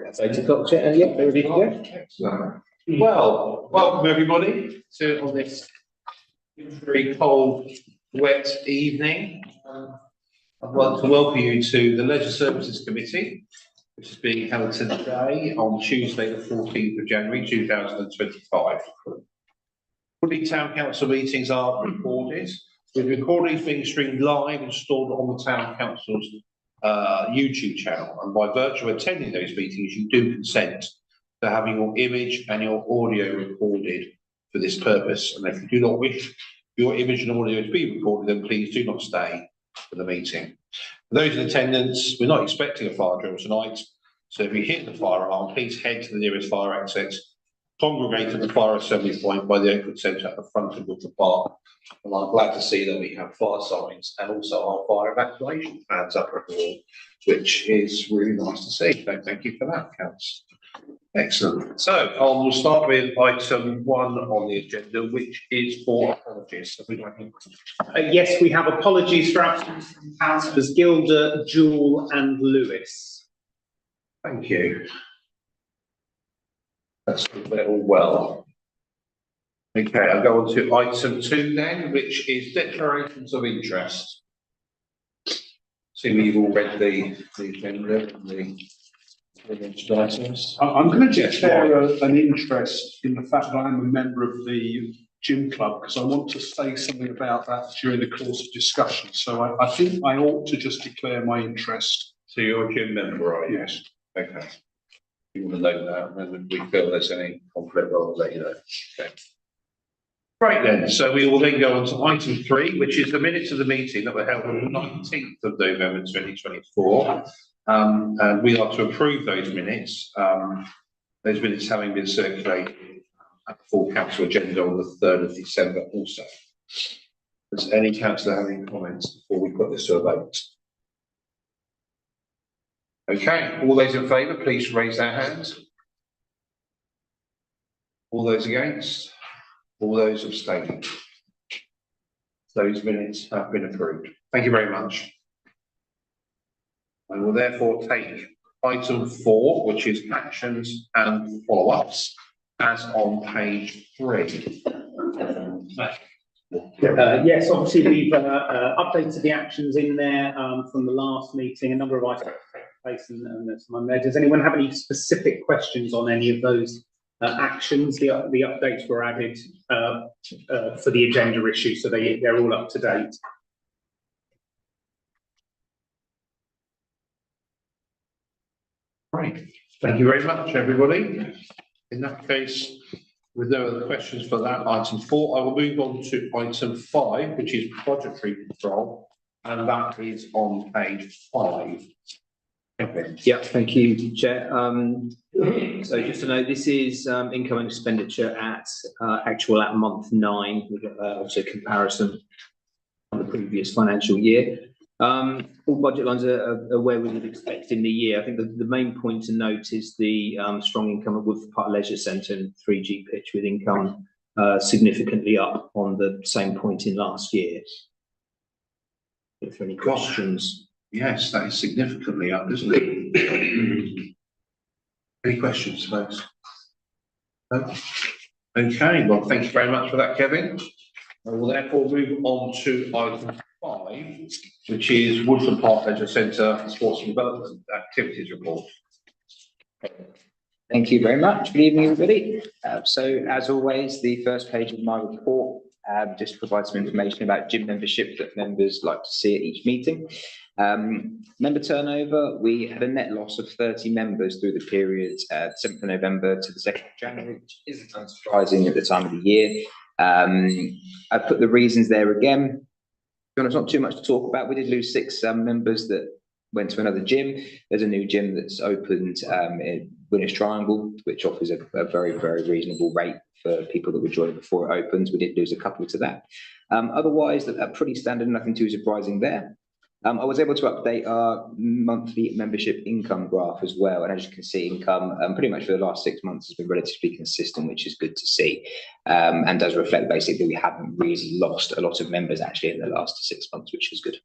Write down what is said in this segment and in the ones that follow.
That's 8 o'clock, yeah, they're ready to go. Excellent. Well, welcome everybody to on this very cold, wet evening. I'd like to welcome you to the Leisure Services Committee, which is being held today on Tuesday, the 14th of January 2025. Woodley Town Council meetings are recorded, with recordings being streamed live and stored on the Town Council's YouTube channel, and by virtue of attending those meetings you do consent to having your image and your audio recorded for this purpose. And if you do not wish your image and audio to be recorded, then please do not stay for the meeting. For those in attendance, we're not expecting a fire drill tonight, so if you hit the fire alarm, please head to the nearest fire exit, congregate at the fire assembly point by the Oakwood Centre at the front of the park. And I'm glad to see that we have fire signs and also our fire evacuation plans up at the wall, which is really nice to see. So thank you for that, Council. Excellent. So we'll start with item 1 on the agenda, which is for apologies. Yes, we have apologies for absence from councillors Gilder, Jewell and Lewis. Thank you. That's all well. Okay, I'll go on to item 2 then, which is declarations of interest. See, we've all read the agenda and the items. I'm going to declare an interest in the fact that I'm a member of the gym club, because I want to say something about that during the course of discussion. So I think I ought to just declare my interest. So you're a gym member, right? Yes. Okay. You want to know that, and if we feel there's any conflict, I'll let you know. Okay. Right then, so we will then go on to item 3, which is the minutes of the meeting that were held on the 19th of November 2024. And we are to approve those minutes. Those minutes having been circulated at the full council agenda on the 3rd of December also. Does any councillor have any comments before we put this to a vote? Okay, all those in favour, please raise their hands. All those against? All those abstaining? Those minutes have been approved. Thank you very much. I will therefore take item 4, which is actions and follow-ups, as on page 3. Yes, obviously we've updated the actions in there from the last meeting. A number of items take place and there's some on there. Does anyone have any specific questions on any of those actions? The updates were added for the agenda issue, so they're all up to date. Right, thank you very much, everybody. In that case, with no other questions for that item 4, I will move on to item 5, which is budgetary control, and that is on page 5. Okay. Yeah, thank you, Chair. So just to note, this is income and expenditure at actual at month 9, with also comparison on the previous financial year. All budget lines are where we would expect in the year. I think the main point to note is the strong income at Woodford Park Leisure Centre and 3G pitch, with income significantly up on the same point in last year. If there are any questions. Yes, that is significantly up, isn't it? Any questions, folks? No? Okay, well, thank you very much for that, Kevin. I will therefore move on to item 5, which is Woodford Park Leisure Centre Sports and Development Activities Report. Thank you very much. Good evening, everybody. So, as always, the first page of my report just provides some information about gym membership that members like to see at each meeting. Member turnover, we had a net loss of 30 members through the period 7th of November to the 2nd of January, which isn't unsurprising at the time of the year. I put the reasons there again. There's not too much to talk about. We did lose 6 members that went to another gym. There's a new gym that's opened in Winners Triangle, which offers a very, very reasonable rate for people that were joining before it opens. We did lose a couple to that. Otherwise, pretty standard, nothing too surprising there. I was able to update our monthly membership income graph as well. And as you can see, income pretty much for the last 6 months has been relatively consistent, which is good to see. And does reflect basically we haven't really lost a lot of members actually in the last 6 months, which is good.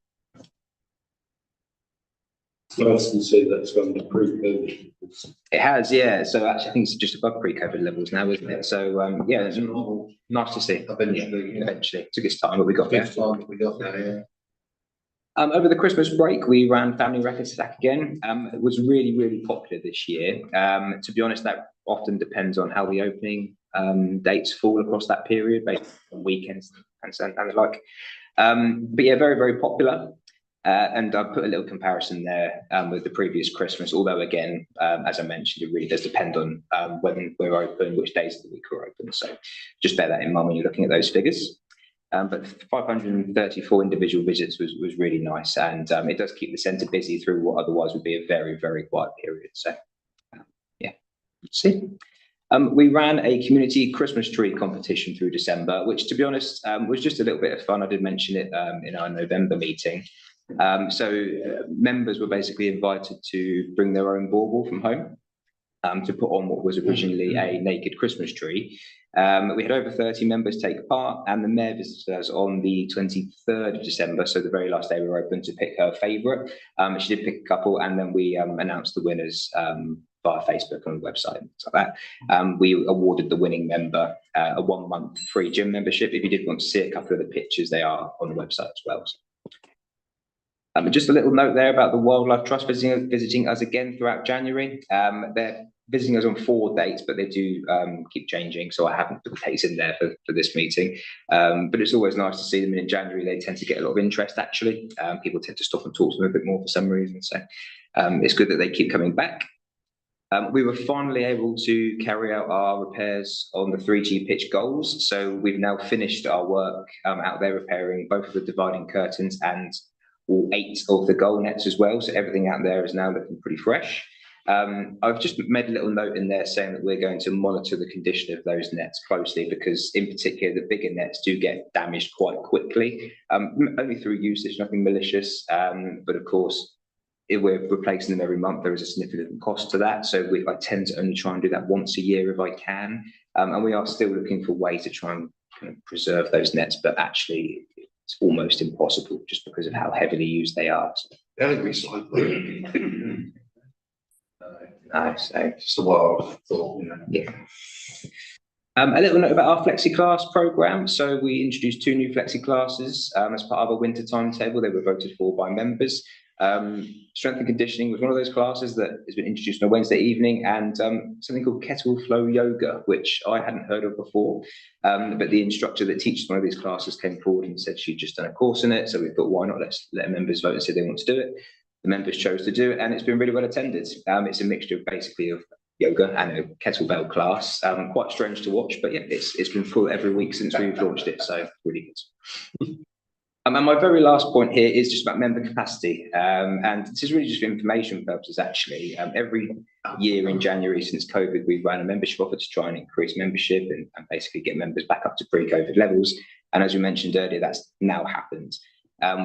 It's nice to see that's gone to pre-COVID. It has, yeah. So actually, I think it's just above pre-COVID levels now, isn't it? So, yeah, it's nice to see. Eventually, yeah. Eventually. Took its time, but we got there. Good time that we got there, yeah. Over the Christmas break, we ran Family Record Stack again. It was really, really popular this year. To be honest, that often depends on how the opening dates fall across that period, based on weekends and the like. But yeah, very, very popular. And I've put a little comparison there with the previous Christmas, although again, as I mentioned, it really does depend on when we're open, which days of the week we're open. So just bear that in mind when you're looking at those figures. But 534 individual visits was really nice, and it does keep the centre busy through what otherwise would be a very, very quiet period. So, yeah, let's see. We ran a community Christmas tree competition through December, which, to be honest, was just a little bit of fun. I did mention it in our November meeting. Members were basically invited to bring their own bauble from home to put on what was originally a naked Christmas tree. We had over 30 members take part, and the mayor visited us on the 23rd of December, so the very last day we were open, to pick her favourite. She did pick a couple, and then we announced the winners via Facebook and website and things like that. We awarded the winning member a 1 month free gym membership. If you did want to see a couple of the pictures, they are on the website as well. Just a little note there about the Wildlife Trust visiting us again throughout January. They're visiting us on 4 dates, but they do keep changing, so I haven't put the dates in there for this meeting. But it's always nice to see them, and in January they tend to get a lot of interest, actually. People tend to stop and talk to them a bit more for some reason, so it's good that they keep coming back. We were finally able to carry out our repairs on the 3G pitch goals, so we've now finished our work out there repairing both of the dividing curtains and all 8 of the goal nets as well, so everything out there is now looking pretty fresh. I've just made a little note in there saying that we're going to monitor the condition of those nets closely, because in particular the bigger nets do get damaged quite quickly, only through usage, nothing malicious, but of course if we're replacing them every month there is a significant cost to that, so I tend to only try and do that once a year if I can, and we are still looking for ways to try and kind of preserve those nets, but actually it's almost impossible just because of how heavily used they are. They only recycle. No, so Just a wild thought, you know. yeah. A little note about our flexi class program. So we introduced 2 new flexi classes as part of a winter timetable. They were voted for by members. Strength and conditioning was one of those classes that has been introduced on a Wednesday evening, and something called kettle flow yoga, which I hadn't heard of before. But the instructor that teaches one of these classes came forward and said she'd just done a course in it. So we thought, why not let members vote and say they want to do it. The members chose to do it, and it's been really well attended. It's a mixture basically of yoga and a kettlebell class. Quite strange to watch, but yeah, it's been full every week since we've launched it, so really good. And my very last point here is just about member capacity, and this is really just for information purposes, actually. Every year in January since COVID, we've run a membership offer to try and increase membership and basically get members back up to pre-COVID levels. And as we mentioned earlier, that's now happened.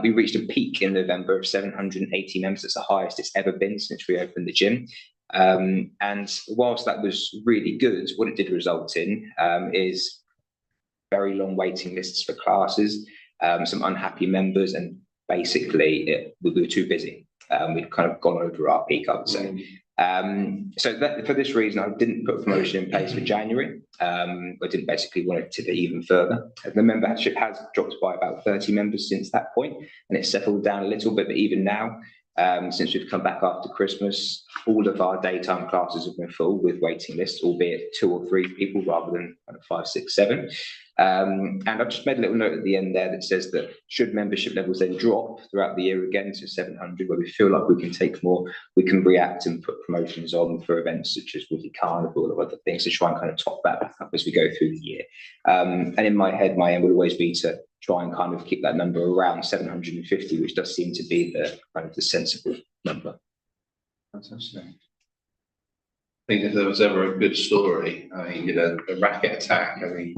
We reached a peak in November of 780 members. It's the highest it's ever been since we opened the gym. And whilst that was really good, what it did result in is very long waiting lists for classes, some unhappy members, and basically we were too busy. We'd kind of gone over our peak, I would say. So for this reason, I didn't put a promotion in place for January. I didn't basically want to tip it even further. The membership has dropped by about 30 members since that point, and it's settled down a little bit, but even now, since we've come back after Christmas, all of our daytime classes have been full with waiting lists, albeit 2 or 3 people rather than 5, 6, 7. And I've just made a little note at the end there that says that should membership levels then drop throughout the year again to 700, where we feel like we can take more, we can react and put promotions on for events such as Woodley Carnival or other things to try and kind of top that back up as we go through the year. And in my head, my aim would always be to try and kind of keep that number around 750, which does seem to be the kind of the sensible number. Fantastic. I think if there was ever a good story, I mean, you know, the racket attack, I mean,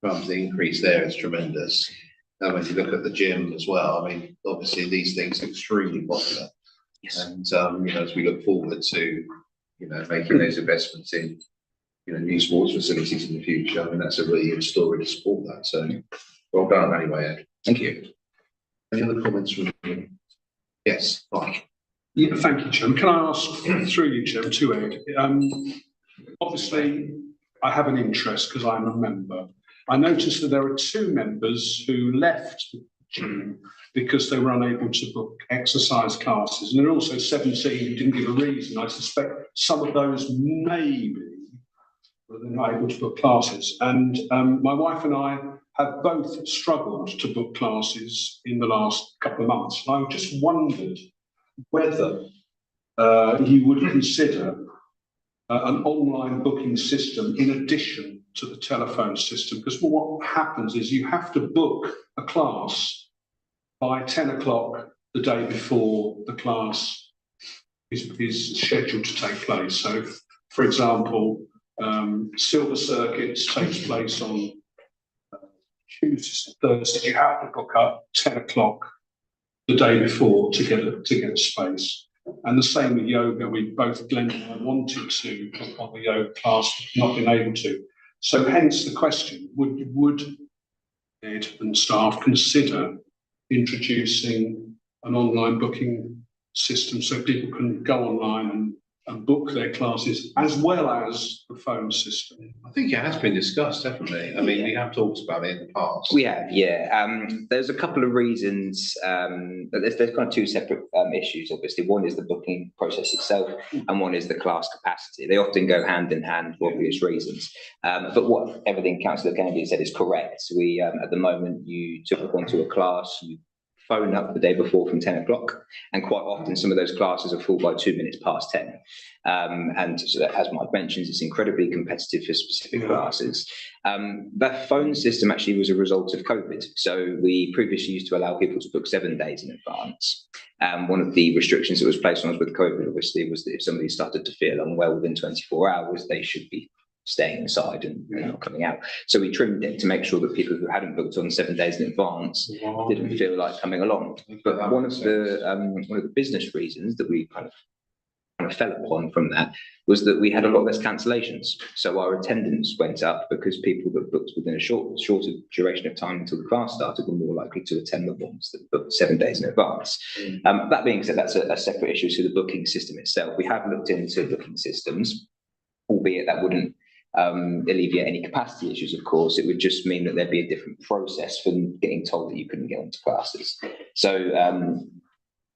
the increase there is tremendous. And when you look at the gym as well, I mean, obviously these things are extremely popular. Yes. And, you know, as we look forward to, you know, making those investments in, you know, new sports facilities in the future, I mean, that's a really good story to support that. So well done anyway, Ed. Thank you. Any other comments from you? Yes, Mike. Yeah, thank you, Chairman. Can I ask through you, Chairman, to Ed? Obviously, I have an interest because I'm a member. I noticed that there are 2 members who left the gym because they were unable to book exercise classes, and there are also 17 who didn't give a reason. I suspect some of those may be that they're not able to book classes. And my wife and I have both struggled to book classes in the last couple of months. And I just wondered whether you would consider an online booking system in addition to the telephone system, because what happens is you have to book a class by 10 o'clock the day before the class is scheduled to take place. So, for example, Silver Circuits takes place on Tuesdays and Thursdays. You have to book up 10 o'clock the day before to get a space. And the same with yoga. We both, Glenn and I, wanted to book on the yoga class, not been able to. So hence the question, would Ed and staff consider introducing an online booking system so people can go online and book their classes as well as the phone system? I think it has been discussed, definitely. I mean, we have talked about it in the past. We have, yeah. There's a couple of reasons, but there's kind of 2 separate issues, obviously. One is the booking process itself, and one is the class capacity. They often go hand in hand for obvious reasons. But what everything Councillor Kennedy said is correct. We, at the moment, you took onto a class, you phone up the day before from 10 o'clock, and quite often some of those classes are full by 2 minutes past 10. And so that, as Mike mentions, it's incredibly competitive for specific classes. That phone system actually was a result of COVID. So we previously used to allow people to book 7 days in advance. One of the restrictions that was placed on us with COVID, obviously, was that if somebody started to feel unwell within 24 hours, they should be staying inside and not coming out. So we trimmed it to make sure that people who hadn't booked on 7 days in advance didn't feel like coming along. But one of the business reasons that we kind of fell upon from that was that we had a lot less cancellations. So our attendance went up because people that booked within a shorter duration of time until the class started were more likely to attend the ones that booked 7 days in advance. That being said, that's a separate issue to the booking system itself. We have looked into booking systems, albeit that wouldn't alleviate any capacity issues, of course. It would just mean that there'd be a different process for getting told that you couldn't get onto classes. So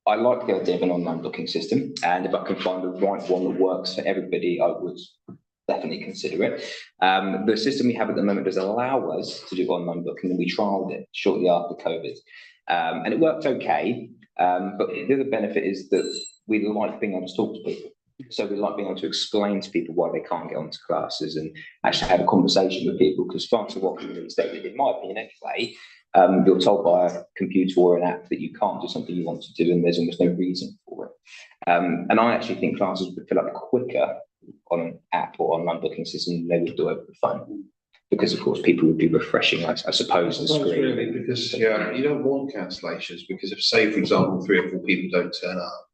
I like the idea of an online booking system, and if I can find the right one that works for everybody, I would definitely consider it. The system we have at the moment does allow us to do online booking, and we trialled it shortly after COVID, and it worked okay. But the other benefit is that we like being able to talk to people. So we like being able to explain to people why they can't get onto classes and actually have a conversation with people, because far too often these days, in my opinion anyway, you're told by a computer or an app that you can't do something you want to do, and there's almost no reason for it. And I actually think classes would fill up quicker on an app or online booking system than they would do over the phone, because of course people would be refreshing, I suppose, the screen. Really, because you don't want cancellations, because if, say, for example, 3 or 4 people don't turn up,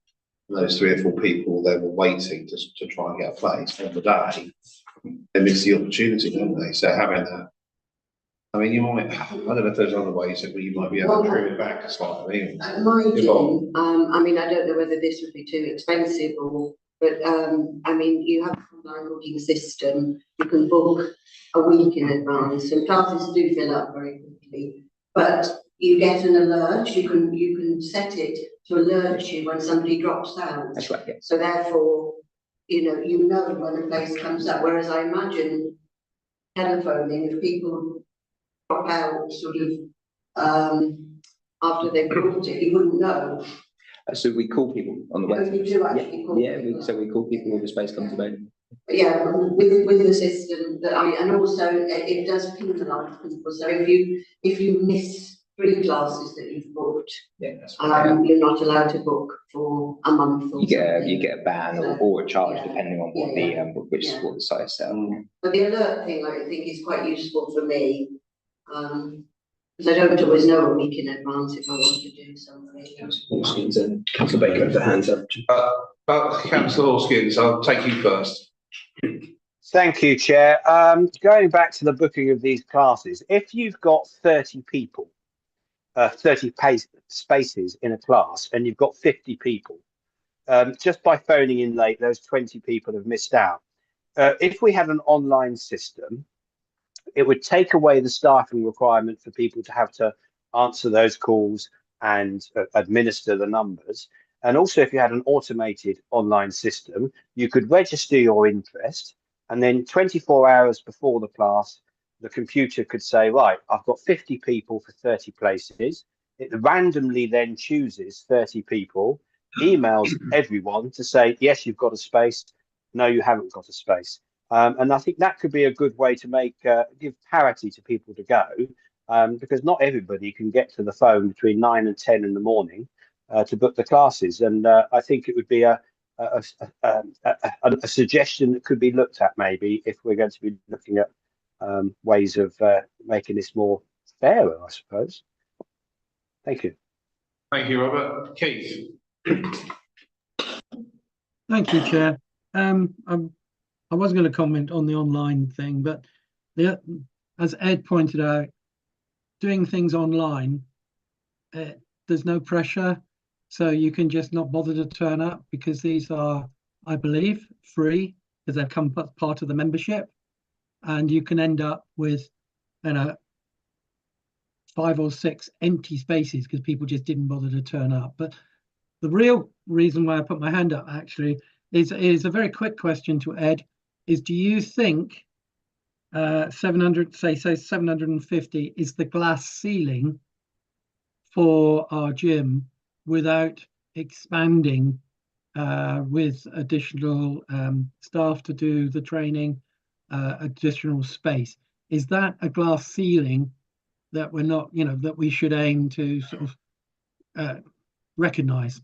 those 3 or 4 people, they were waiting to try and get a place on the day, they miss the opportunity, don't they? So having that, I mean, you might, I don't know if there's other ways that you might be able to trim it back slightly. My gym, I mean, I don't know whether this would be too expensive but I mean, you have an online booking system, you can book a week in advance, and classes do fill up very quickly, but you get an alert, you can set it to alert you when somebody drops out. That's right, yeah. So therefore, you know when a place comes up, whereas I imagine telephoning, if people drop out sort of after they've booked it, you wouldn't know. So we call people on the website. You do actually call people. So we call people when the space comes available. Yeah, with the system that and also it does penalise people. So if you miss 3 classes that you've booked, that's right. You're not allowed to book for a month. Or you get a ban or a charge depending on what what the site is set up. But the alert thing I think is quite useful for me, because I don't always know a week in advance if I want to do something. Councillor Baker, the hands up. Councillor Hawkins, I'll take you first. Thank you, Chair. Going back to the booking of these classes, if you've got 30 people, 30 spaces in a class, and you've got 50 people, just by phoning in late, those 20 people have missed out. If we had an online system, it would take away the staffing requirement for people to have to answer those calls and administer the numbers. And also, if you had an automated online system, you could register your interest, and then 24 hours before the class, the computer could say, right, I've got 50 people for 30 places. It randomly then chooses 30 people, emails everyone to say, yes, you've got a space. No, you haven't got a space. And I think that could be a good way to make give parity to people to go, because not everybody can get to the phone between 9 and 10 in the morning to book the classes. And I think it would be a suggestion that could be looked at maybe if we're going to be looking at ways of making this more fairer, I suppose. Thank you. Thank you, Robert. Keith? Thank you, Chair. I was going to comment on the online thing, but as Ed pointed out, doing things online, there's no pressure, so you can just not bother to turn up because these are, I believe, free because they've come part of the membership, and you can end up with, 5 or 6 empty spaces because people just didn't bother to turn up. But the real reason why I put my hand up actually is a very quick question to Ed. Is do you think 750 is the glass ceiling for our gym without expanding with additional staff to do the training, additional space? Is that a glass ceiling that we're not, that we should aim to sort of recognise?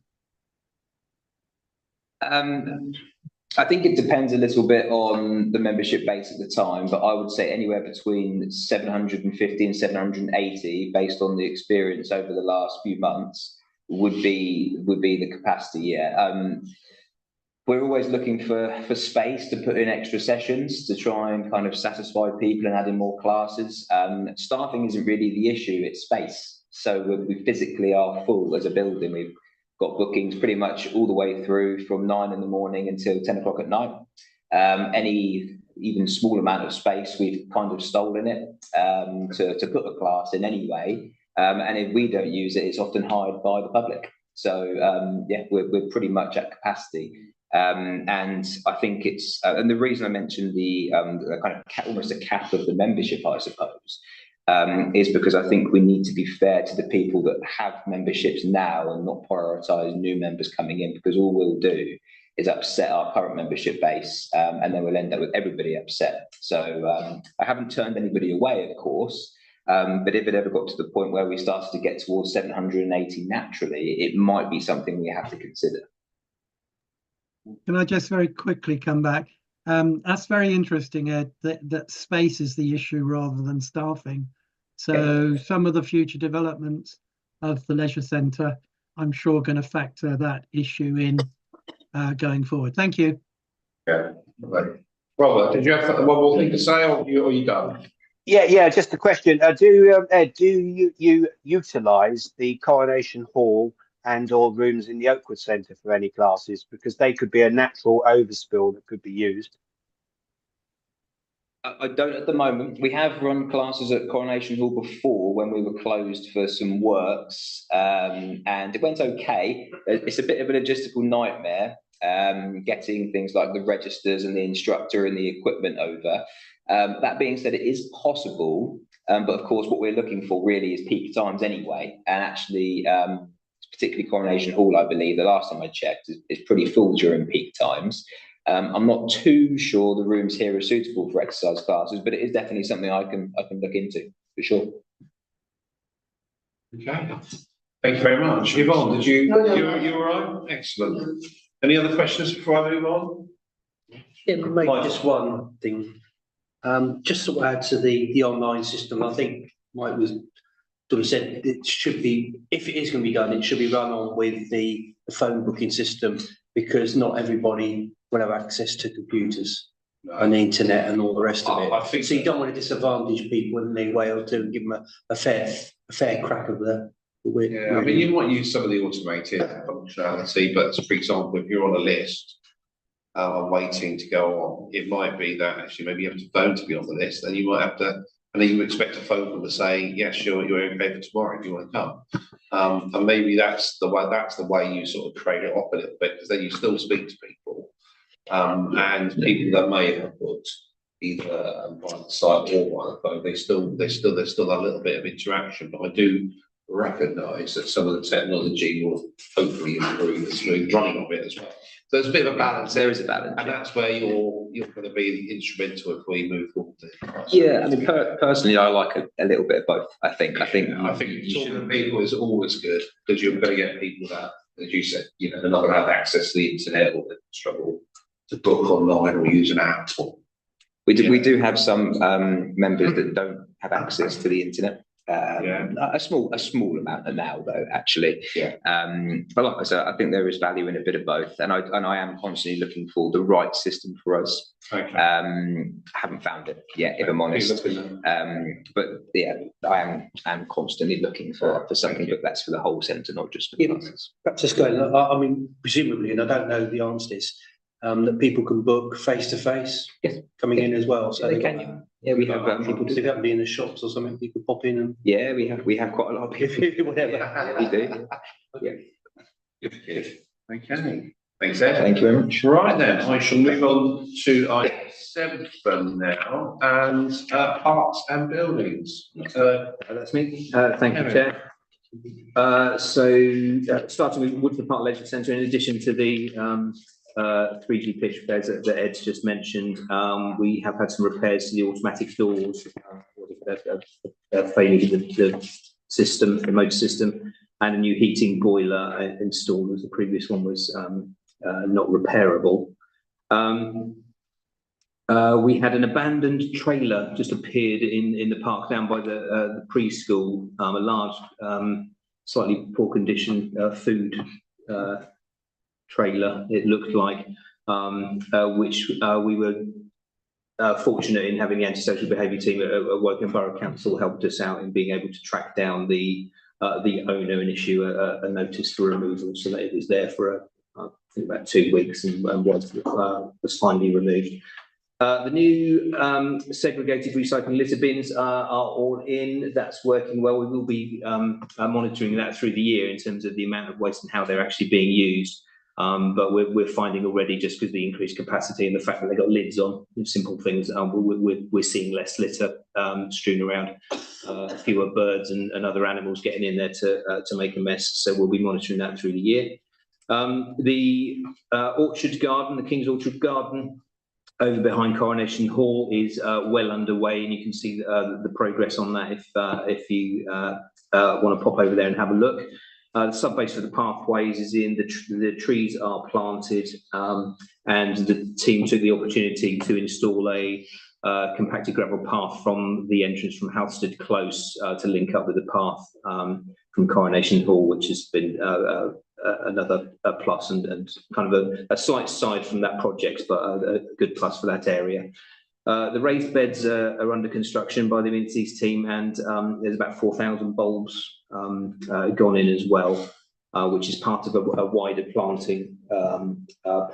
I think it depends a little bit on the membership base at the time, but I would say anywhere between 750 and 780, based on the experience over the last few months, would be the capacity. Yeah. We're always looking for space to put in extra sessions to try and kind of satisfy people and add in more classes. Staffing isn't really the issue; it's space. So we physically are full as a building. We've got bookings pretty much all the way through from 9 in the morning until 10 o'clock at night. Any even small amount of space, we've kind of stolen it to put a class in anyway. And if we don't use it, it's often hired by the public. So yeah, we're pretty much at capacity. And I think it's, and the reason I mentioned the kind of almost a cap of the membership, I suppose, is because I think we need to be fair to the people that have memberships now and not prioritise new members coming in, because all we'll do is upset our current membership base, and then we'll end up with everybody upset. So I haven't turned anybody away, of course, but if it ever got to the point where we started to get towards 780 naturally, it might be something we have to consider. Can I just very quickly come back? That's very interesting, Ed, that space is the issue rather than staffing. So some of the future developments of the leisure centre, I'm sure, going to factor that issue in going forward. Thank you. Yeah. Robert, did you have one more thing to say, or are you done? Yeah, just a question. Ed, do you utilise the Coronation Hall and or rooms in the Oakwood Centre for any classes, because they could be a natural overspill that could be used? I don't at the moment. We have run classes at Coronation Hall before when we were closed for some works, and it went okay. It's a bit of a logistical nightmare getting things like the registers and the instructor and the equipment over. That being said, it is possible, but of course what we're looking for really is peak times anyway, and actually particularly Coronation Hall, I believe, the last time I checked, is pretty full during peak times. I'm not too sure the rooms here are suitable for exercise classes, but it is definitely something I can look into for sure. Okay. Thank you very much. Yvonne, did you all right? Excellent. Any other questions before I move on? Yeah, maybe just one thing. Just to add to the online system, I think Mike was sort of said it should be, if it is going to be done, it should be run on with the phone booking system, because not everybody will have access to computers and the internet and all the rest of it. I think so. You don't want to disadvantage people in any way or to give them a fair crack of the Yeah, I mean, you might use some of the automated functionality, but for example, if you're on a list, waiting to go on, it might be that actually maybe you have to phone to be on the list, and you might have to, and then you expect a phone call to say, yes, sure, you're okay for tomorrow if you want to come. And maybe that's the way you sort of trade it off a little bit, because then you still speak to people. And people that may have booked either by the site or by the phone, there's still a little bit of interaction, but I do recognise that some of the technology will hopefully improve the smooth running of it as well. So there's a bit of a balance. There is a balance, and that's where you're going to be instrumental if we move forward. Yeah, I mean, personally, I like a little bit of both. I think talking to people is always good, because you're going to get people that, as you said, they're not going to have access to the internet, or they struggle to book online or use an app. We do have some members that don't have access to the internet. A small amount now, though, actually. Yeah. But like I said, I think there is value in a bit of both, and I am constantly looking for the right system for us. Okay. Haven't found it yet, if I'm honest. But yeah, I am constantly looking for something, but that's for the whole centre, not just for the classes. Perhaps just going, I mean, presumably, and I don't know the answer to this, that people can book face to face coming in as well. So they can. Yeah, we have people. If you happen to be in the shops or something, you could pop in and. Yeah, we have quite a lot of people. Whatever. Yeah, we do. Yeah. Good. Okay. Thanks, Ed. Thank you very much. Right then, I shall move on to our 7th now, and parks and buildings. That's me. Thank you, Chair. Starting with Woodford Park Leisure Centre, in addition to the 3G pitch repairs that Ed's just mentioned, we have had some repairs to the automatic doors, failing the system, the motor system, and a new heating boiler installed, as the previous one was not repairable. We had an abandoned trailer just appeared in the park down by the preschool, a large, slightly poor condition food trailer, it looked like, which we were fortunate in having the antisocial behaviour team at Woking Borough Council helped us out in being able to track down the owner and issue a notice for removal, so that it was there for I think about 2 weeks and was finally removed. The new segregated recycling litter bins are all in. That's working well. We will be monitoring that through the year in terms of the amount of waste and how they're actually being used. But we're finding already, just because of the increased capacity and the fact that they've got lids on, simple things, we're seeing less litter strewn around, fewer birds and other animals getting in there to make a mess. So we'll be monitoring that through the year. The Orchard Garden, the King's Orchard Garden, over behind Coronation Hall is well underway, and you can see the progress on that if you want to pop over there and have a look. The subbase for the pathways is in, the trees are planted, and the team took the opportunity to install a compacted gravel path from the entrance from Halstead Close to link up with the path from Coronation Hall, which has been another plus and kind of a slight side from that project, but a good plus for that area. The raised beds are under construction by the amenities team, and there's about 4,000 bulbs gone in as well, which is part of a wider planting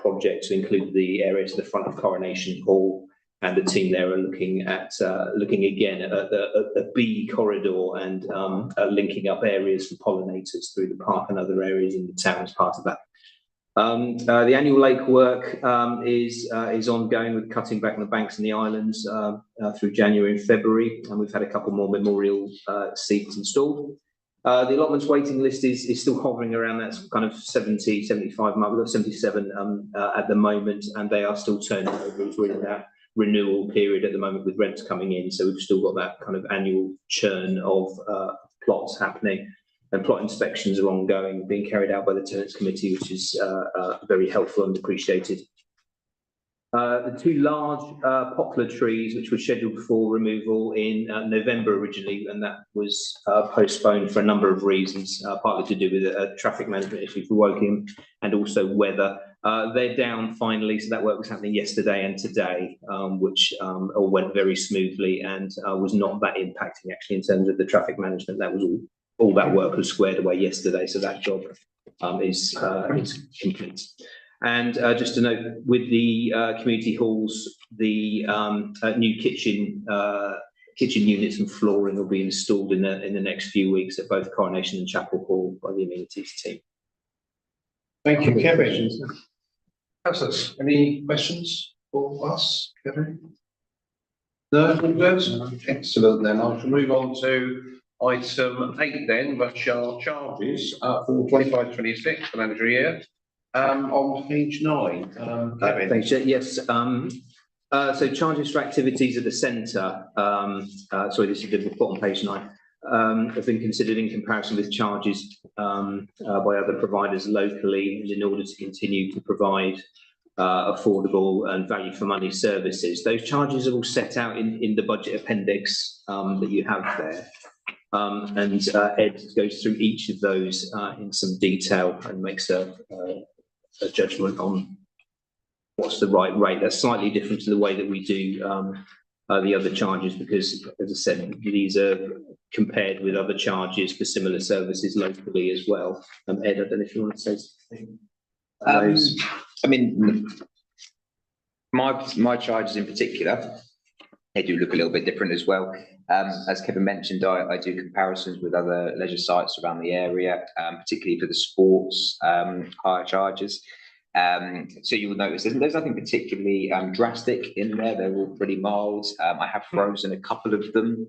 project to include the area to the front of Coronation Hall. And the team there are looking again at the bee corridor and linking up areas for pollinators through the park and other areas in the town as part of that. The annual lake work is ongoing, with cutting back the banks and the islands through January and February, and we've had a couple more memorial seats installed. The allotments waiting list is still hovering around that kind of 70, 75 mark. We've got 77 at the moment, and they are still turning over. It's really that renewal period at the moment with rents coming in, so we've still got that kind of annual churn of plots happening, and plot inspections are ongoing, being carried out by the Tenants Committee, which is very helpful and appreciated. The two large poplar trees, which were scheduled for removal in November originally, and that was postponed for a number of reasons, partly to do with a traffic management issue for Woking and also weather. They're down finally, so that work was happening yesterday and today, which all went very smoothly and was not that impacting actually in terms of the traffic management. That was all all that work was squared away yesterday, so that job is complete. And just to note, with the community halls, the new kitchen units and flooring will be installed in the next few weeks at both Coronation and Chapel Hall by the amenities team. Thank you, Kevin. Councillors, any questions for us, Kevin? No, all good? Excellent, then I shall move on to item 8 then, which are charges for 25-26 financial year. On page 9, Kevin. Thanks, yes. So charges for activities at the centre, sorry, this is the report on page 9, have been considered in comparison with charges by other providers locally in order to continue to provide affordable and value for money services. Those charges are all set out in the budget appendix that you have there. And Ed goes through each of those in some detail and makes a judgment on what's the right rate. That's slightly different to the way that we do the other charges, because, as I said, these are compared with other charges for similar services locally as well. Ed, I don't know if you want to say something. I mean, my charges in particular, they do look a little bit different as well. As Kevin mentioned, I do comparisons with other leisure sites around the area, particularly for the sports hire charges. So you will notice there's nothing particularly drastic in there. They're all pretty mild. I have frozen a couple of them,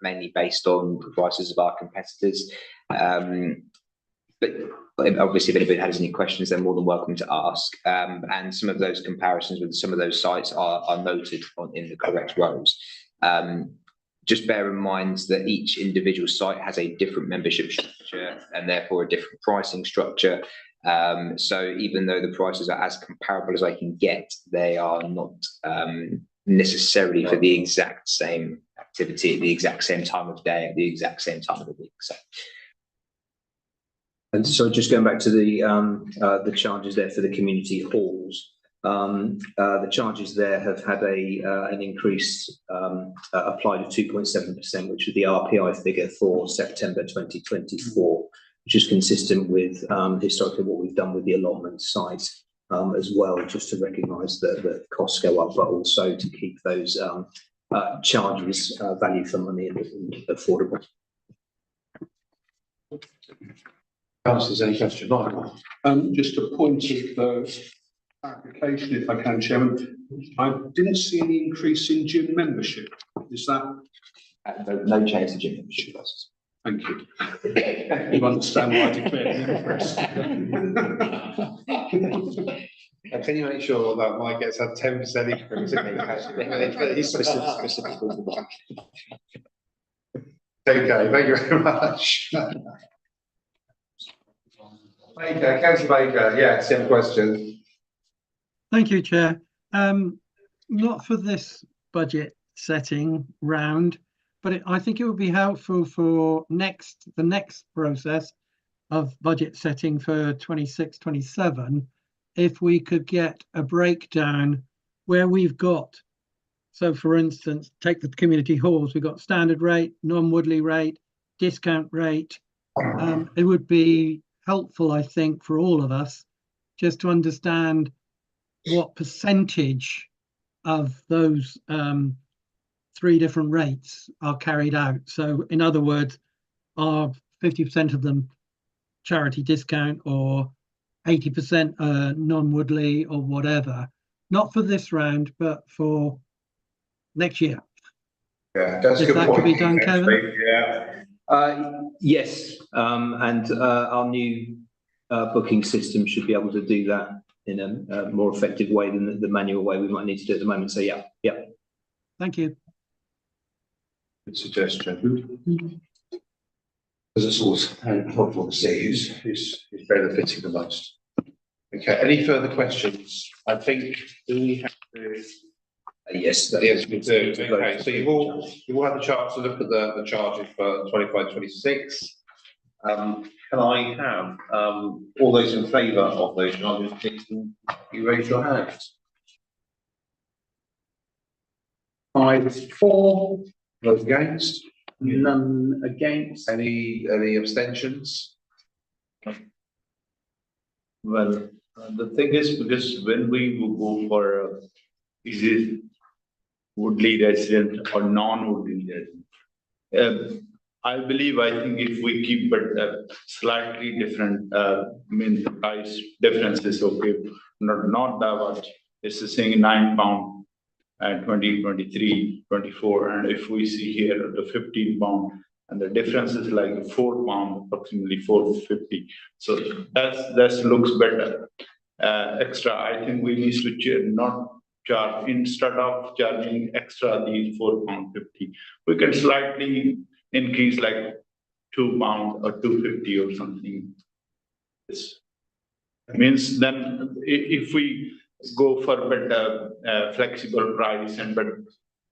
mainly based on the prices of our competitors. But obviously, if anybody has any questions, they're more than welcome to ask. And some of those comparisons with some of those sites are noted in the correct rows. Just bear in mind that each individual site has a different membership structure and therefore a different pricing structure. So even though the prices are as comparable as I can get, they are not necessarily for the exact same activity at the exact same time of day, at the exact same time of the week. So. And so just going back to the charges there for the community halls, the charges there have had an increase applied of 2.7%, which is the RPI figure for September 2024, which is consistent with historically what we've done with the allotment site as well, just to recognise that the costs go up, but also to keep those charges value for money and affordable. Councillors, any question? Michael? Just a point of clarification, if I can, Chairman. I didn't see any increase in gym membership. Is that? No change to gym membership costs. Thank you. You understand why I declared an interest. Can you make sure that Mike gets a 10% increase Okay, thank you very much. Baker, Councillor Baker, yeah, same question. Thank you, Chair. Not for this budget setting round, but I think it would be helpful for the next process of budget setting for 26-27 if we could get a breakdown where we've got, so for instance, take the community halls, we've got standard rate, non-Woodley rate, discount rate. It would be helpful, I think, for all of us just to understand what percentage of those 3 different rates are carried out. So in other words, are 50% of them charity discount or 80% non-Woodley or whatever? Not for this round, but for next year. Yeah, that's a good point. That could be done, Kevin? Yeah. Yes, and our new booking system should be able to do that in a more effective way than the manual way we might need to do at the moment. So yeah. Thank you. Good suggestion. Because it's always helpful to see who's benefiting the most. Okay, any further questions? I think, do we have to? Yes, yes, we do. Okay, so you will have the chance to look at the charges for 25-26. Can I have all those in favour of those charges, please? You raise your hands. 5-4. Those against? None against? Any abstentions? Well, the thing is, because when we go for, is it Woodley resident or non-Woodley resident? I think if we keep it slightly different, mean the price difference is okay, not that much. It's the same £9 and 23, 24, and if we see here the £15, and the difference is like £4, approximately £4.50. So that looks better. Extra, I think we need to not charge, instead of charging extra these £4.50, we can slightly increase like £2 or £2.50 or something. This means then if we go for better flexible price and but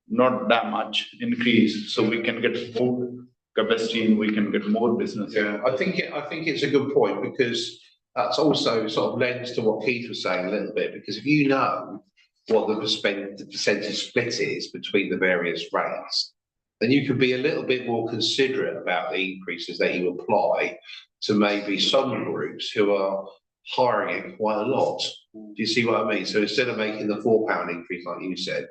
not that much increase, so we can get more capacity and we can get more business. Yeah, I think it's a good point, because that's also sort of lends to what Keith was saying a little bit, because if you know what the percentage split is between the various rates, then you can be a little bit more considerate about the increases that you apply to maybe some groups who are hiring it quite a lot. Do you see what I mean? So instead of making the £4 increase, like you said,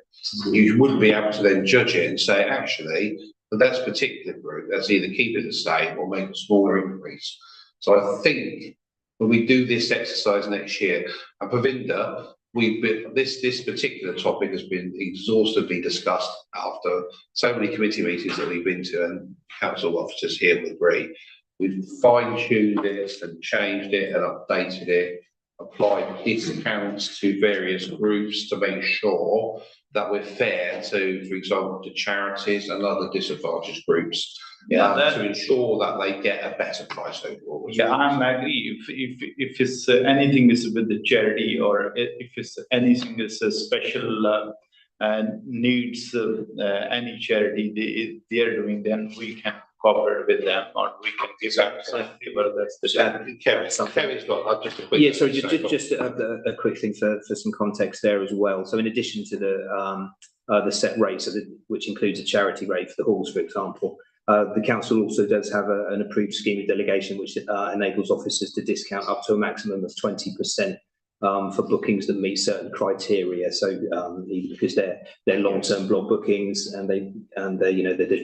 you would be able to then judge it and say, actually, for that particular group, let's either keep it the same or make a smaller increase. So I think when we do this exercise next year, and Pravinda, this particular topic has been exhaustively discussed after so many committee meetings that we've been to, and council officers here will agree. We've fine-tuned this and changed it and updated it, applied discounts to various groups to make sure that we're fair to, for example, to charities and other disadvantaged groups, to ensure that they get a better price overall. Yeah, I agree. If it's anything is with the charity, or if it's anything is a special needs any charity they are doing, then we can cooperate with them, or we can give them that's the Kevin's got just a quick. Sorry, just a quick thing for some context there as well. So in addition to the set rates, which includes a charity rate for the halls, for example, the council also does have an approved scheme of delegation which enables officers to discount up to a maximum of 20% for bookings that meet certain criteria. So because they're long-term block bookings, and they're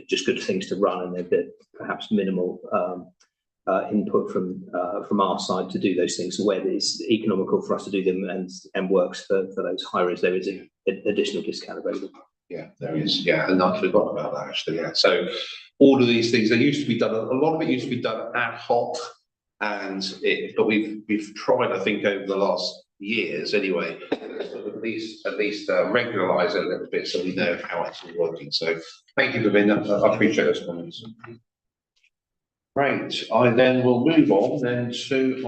just good things to run, and they're perhaps minimal input from our side to do those things. So where it's economical for us to do them and works for those hirers, there is an additional discount available. Yeah, there is. Yeah, and I forgot about that actually. Yeah, so all of these things, they used to be done. A lot of it used to be done ad hoc, but we've tried, I think, over the last years anyway, at least regularize it a little bit so we know how it's all working. So thank you, Pravinda. I appreciate those comments. Right, I then will move on then to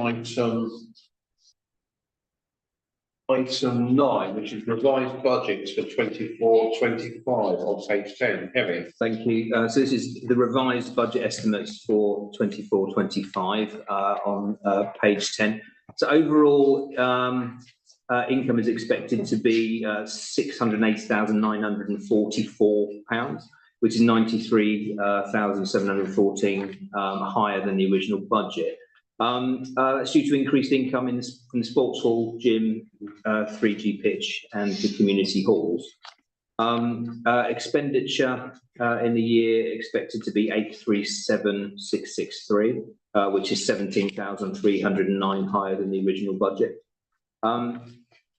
item 9, which is revised budgets for 24-25 on page 10. Kevin. Thank you. So this is the revised budget estimates for 24-25 on page 10. So overall, income is expected to be £680,944, which is £93,714 higher than the original budget. That's due to increased income from the sports hall, gym, 3G pitch, and the community halls. Expenditure in the year expected to be 837,663, which is 17,309 higher than the original budget.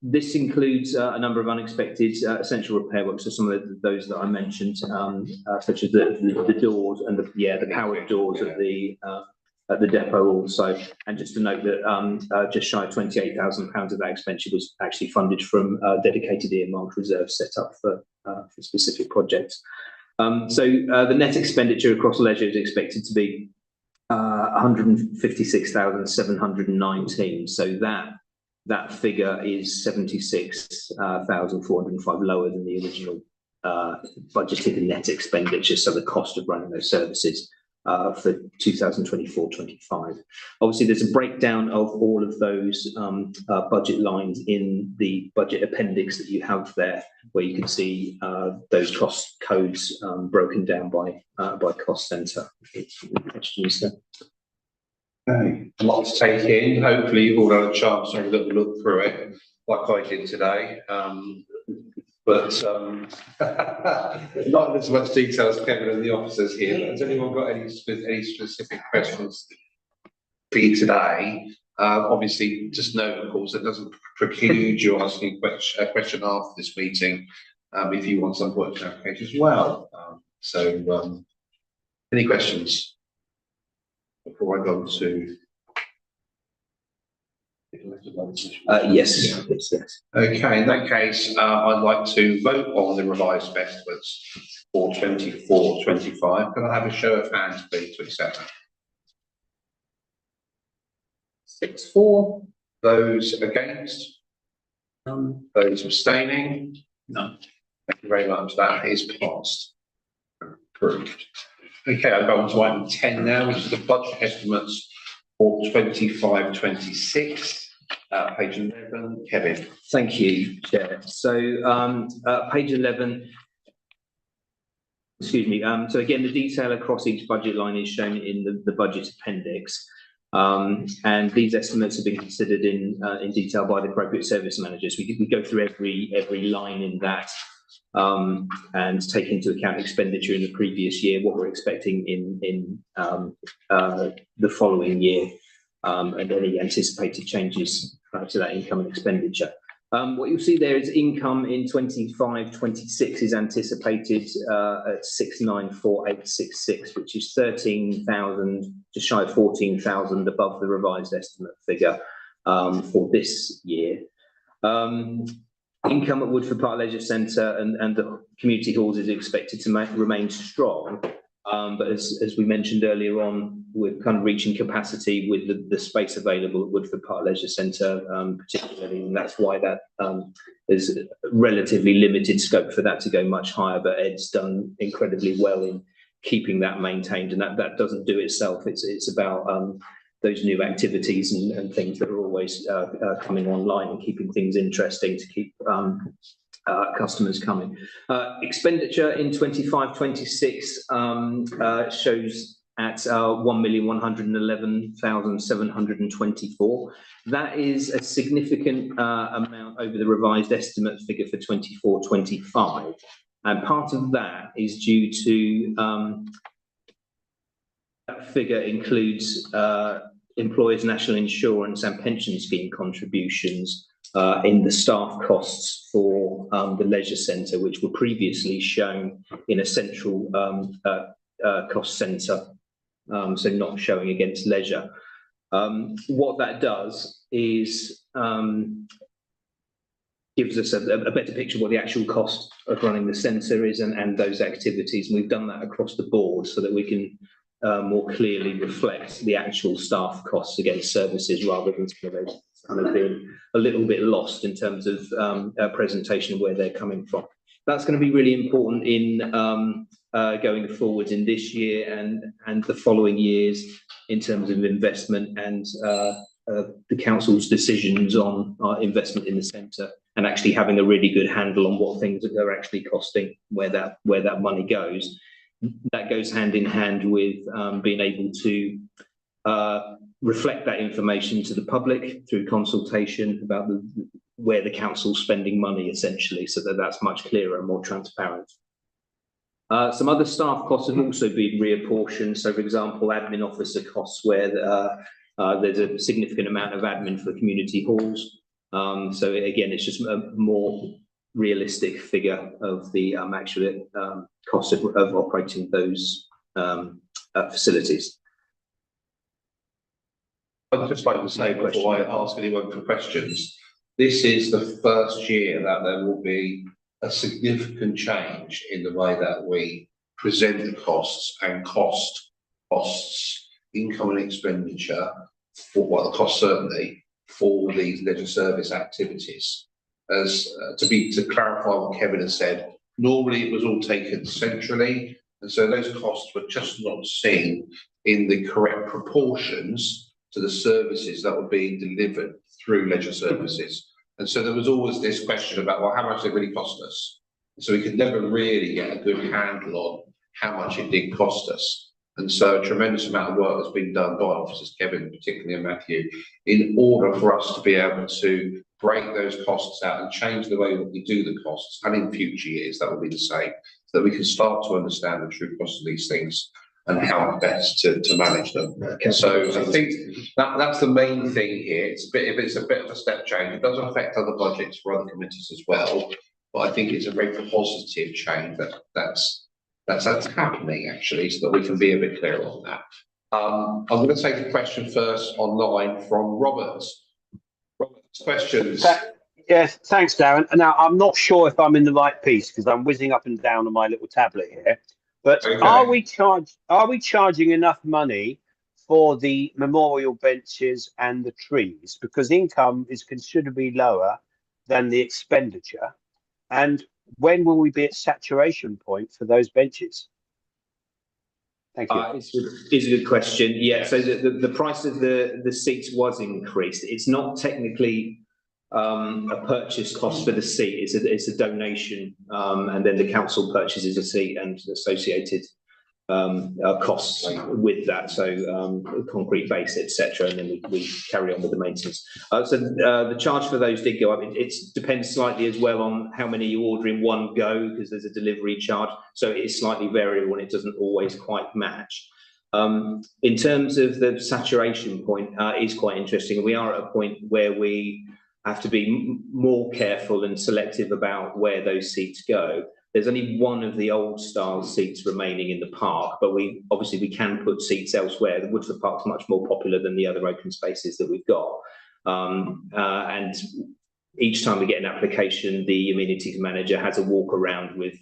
This includes a number of unexpected essential repair works, so some of those that I mentioned, such as the doors and the powered doors at the depot also. And just to note that just shy of £28,000 of that expenditure was actually funded from dedicated earmarked reserves set up for specific projects. So the net expenditure across leisure is expected to be 156,719. So that figure is 76,405 lower than the original budgeted net expenditure. So the cost of running those services for 2024-25. Obviously, there's a breakdown of all of those budget lines in the budget appendix that you have there, where you can see those cost codes broken down by cost centre. Questions there? Okay, a lot to take in. Hopefully you've all had a chance to have a little look through it, like I did today. But not as much detail as Kevin and the officers here. Has anyone got any specific questions for you today? Obviously, just note, of course, that doesn't preclude you asking a question after this meeting if you want some point of clarification as well. Any questions before I go on to? Yes. Okay, in that case, I'd like to vote on the revised estimates for 24-25. Can I have a show of hands, please, to accept that? 6-4. Those against? None. Those abstaining? None. Thank you very much. That is passed. Approved. Okay, I'll go on to item 10 now, which is the budget estimates for 25-26. Page 11, Kevin. Thank you, Chair. So page 11, excuse me. So again, the detail across each budget line is shown in the budget appendix. And these estimates have been considered in detail by the appropriate service managers. We go through every line in that and take into account expenditure in the previous year, what we're expecting in the following year, and any anticipated changes to that income and expenditure. What you'll see there is income in 25-26 is anticipated at 694,866, which is 13,000, just shy of 14,000 above the revised estimate figure for this year. Income at Woodford Park Leisure Centre and the community halls is expected to remain strong. But as we mentioned earlier on, we're kind of reaching capacity with the space available at Woodford Park Leisure Centre, particularly, and that's why that there's relatively limited scope for that to go much higher. But Ed's done incredibly well in keeping that maintained, and that doesn't do itself. It's about those new activities and things that are always coming online and keeping things interesting to keep customers coming. Expenditure in 25-26 shows at 1,111,724. That is a significant amount over the revised estimate figure for 24-25, and part of that is due to that figure includes employers' national insurance and pension scheme contributions in the staff costs for the leisure centre, which were previously shown in a central cost centre, so not showing against leisure. What that does is gives us a better picture of what the actual cost of running the centre is and those activities. And we've done that across the board so that we can more clearly reflect the actual staff costs against services, rather than kind of being a little bit lost in terms of presentation of where they're coming from. That's going to be really important in going forward in this year and the following years in terms of investment and the council's decisions on investment in the centre, and actually having a really good handle on what things are actually costing, where that money goes. That goes hand in hand with being able to reflect that information to the public through consultation about where the council's spending money, essentially, so that that's much clearer and more transparent. Some other staff costs have also been reapportioned. So, for example, admin officer costs, where there's a significant amount of admin for community halls. So again, it's just a more realistic figure of the actual cost of operating those facilities. I'd just like to say, before I ask anyone for questions, this is the first year that there will be a significant change in the way that we present the costs and costs, income and expenditure, for the cost certainly for these leisure service activities. As to clarify what Kevin has said, normally it was all taken centrally, And so those costs were just not seen in the correct proportions to the services that were being delivered through leisure services. And so there was always this question about, well, how much did it really cost us? So we could never really get a good handle on how much it did cost us. And so a tremendous amount of work has been done by officers, Kevin, particularly, and Matthew, in order for us to be able to break those costs out and change the way that we do the costs. And in future years, that will be the same, so that we can start to understand the true cost of these things and how best to manage them. So I think that's the main thing here. It's a bit of a step change. It does affect other budgets for other committees as well, but I think it's a very positive change that's happening, actually, so that we can be a bit clearer on that. I'm going to take a question first online from Robert. Robert's questions. Yes, thanks, Darren. Now, I'm not sure if I'm in the right piece because I'm whizzing up and down on my little tablet here. But Okay. are we charging enough money for the memorial benches and the trees? Because income is considerably lower than the expenditure. And when will we be at saturation point for those benches? Thank you. It's a good question. Yeah, so the price of the seats was increased. It's not technically a purchase cost for the seat. It's a donation, and then the council purchases a seat and associated costs with that. So concrete base, etc., and then we carry on with the maintenance. So the charge for those did go up. It depends slightly as well on how many you order in one go, because there's a delivery charge. So it is slightly variable and it doesn't always quite match. In terms of the saturation point, is quite interesting. We are at a point where we have to be more careful and selective about where those seats go. There's only one of the old style seats remaining in the park, but we can put seats elsewhere. The Woodford Park's much more popular than the other open spaces that we've got. And each time we get an application, the amenities manager has a walk around with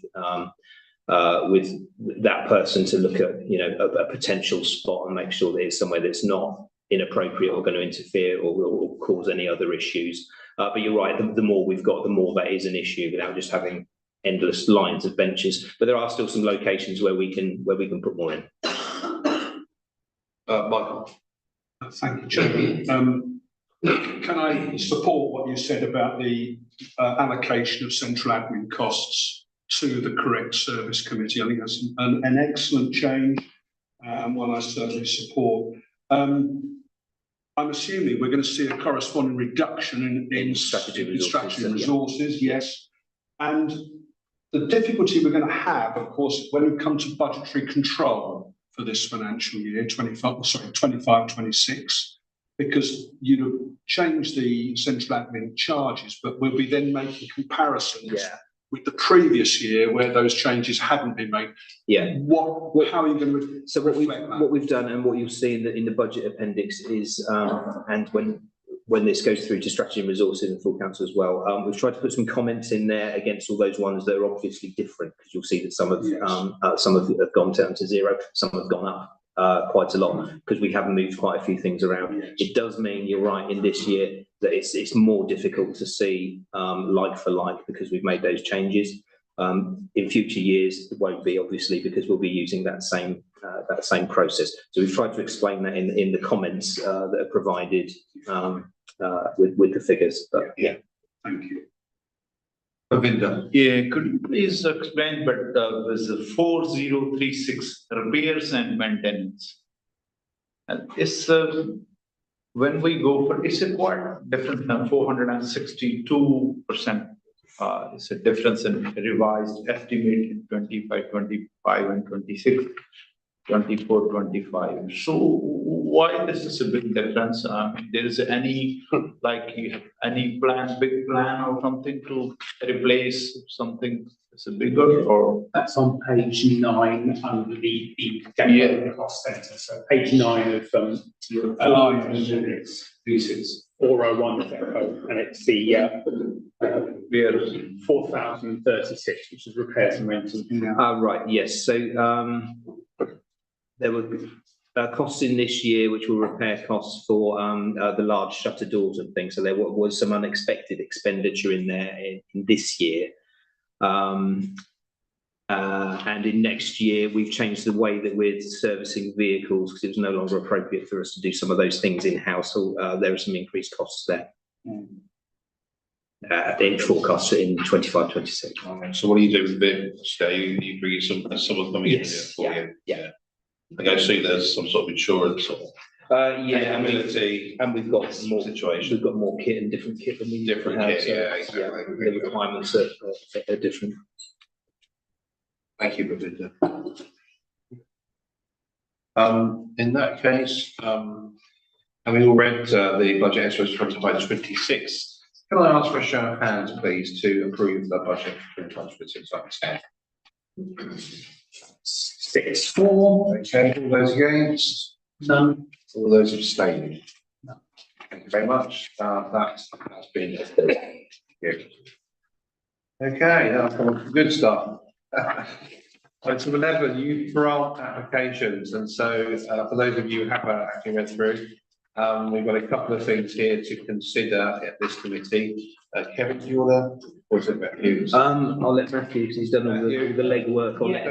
that person to look at, a potential spot and make sure that it's somewhere that's not inappropriate or going to interfere or will cause any other issues. But you're right, the more we've got, the more that is an issue without just having endless lines of benches. But there are still some locations where we can put more in. Michael. Thank you, Chairman. Can I support what you said about the allocation of central admin costs to the correct service committee? I think that's an excellent change, and one I certainly support. I'm assuming we're going to see a corresponding reduction in strategy resources, yes. And the difficulty we're going to have, of course, when we come to budgetary control for this financial year, 25-26, because you'd have changed the central admin charges, but we'll be then making comparisons with the previous year where those changes hadn't been made. Yeah. How are you going to so what we've done, and what you'll see in the budget appendix is, and when this goes through to strategy and resources and full council as well, we've tried to put some comments in there against all those ones that are obviously different, because you'll see that some have gone down to zero, some have gone up quite a lot, because we have moved quite a few things around. It does mean, you're right, in this year that it's more difficult to see like for like, because we've made those changes. In future years it won't be, obviously, because we'll be using that same process. So we've tried to explain that in the comments that are provided with the figures. But yeah, thank you. Ravinder. Yeah, could you please explain, but there's a 4036 repairs and maintenance. And it's when we go for, it's a quite different than 462%. It's a difference in revised estimate in 25, 25 and 26, 24, 25. So why this is a big difference? There is any, like, you have any big plan or something to replace something that's a bigger, or? That's on page 9 under the depot cost centre. So page 9 of your it's 401 depot, and it's the 4,036, which is repairs and rentals. Right, yes. So there were costs in this year which were repair costs for the large shutter doors and things. So there was some unexpected expenditure in there in this year. And in next year, we've changed the way that we're servicing vehicles because it was no longer appropriate for us to do some of those things in-house. So there are some increased costs there. In forecast in 25-26. So what do you do with vehicles? You bring someone coming in here Yes, for you? yeah. I go see there's some sort of insurance or Yeah, ability. and we've got more situation. We've got more kit and different kit than we Different have, kit, so, yeah, exactly. The requirements are different. Thank you, Ravindra. In that case, having all read the budget extras 25-26, can I ask for a show of hands, please, to approve the budget for 25-26 like 10? 6-4. Okay, all those against? None. All those abstaining? No. Thank you very much. That has been good. Okay, now some good stuff. Item 11, youth grant applications. And so for those of you who haven't actually read through, we've got a couple of things here to consider at this committee. Kevin, do you want to, or is it Matthew? I'll let Matthew, because he's done all the legwork on it.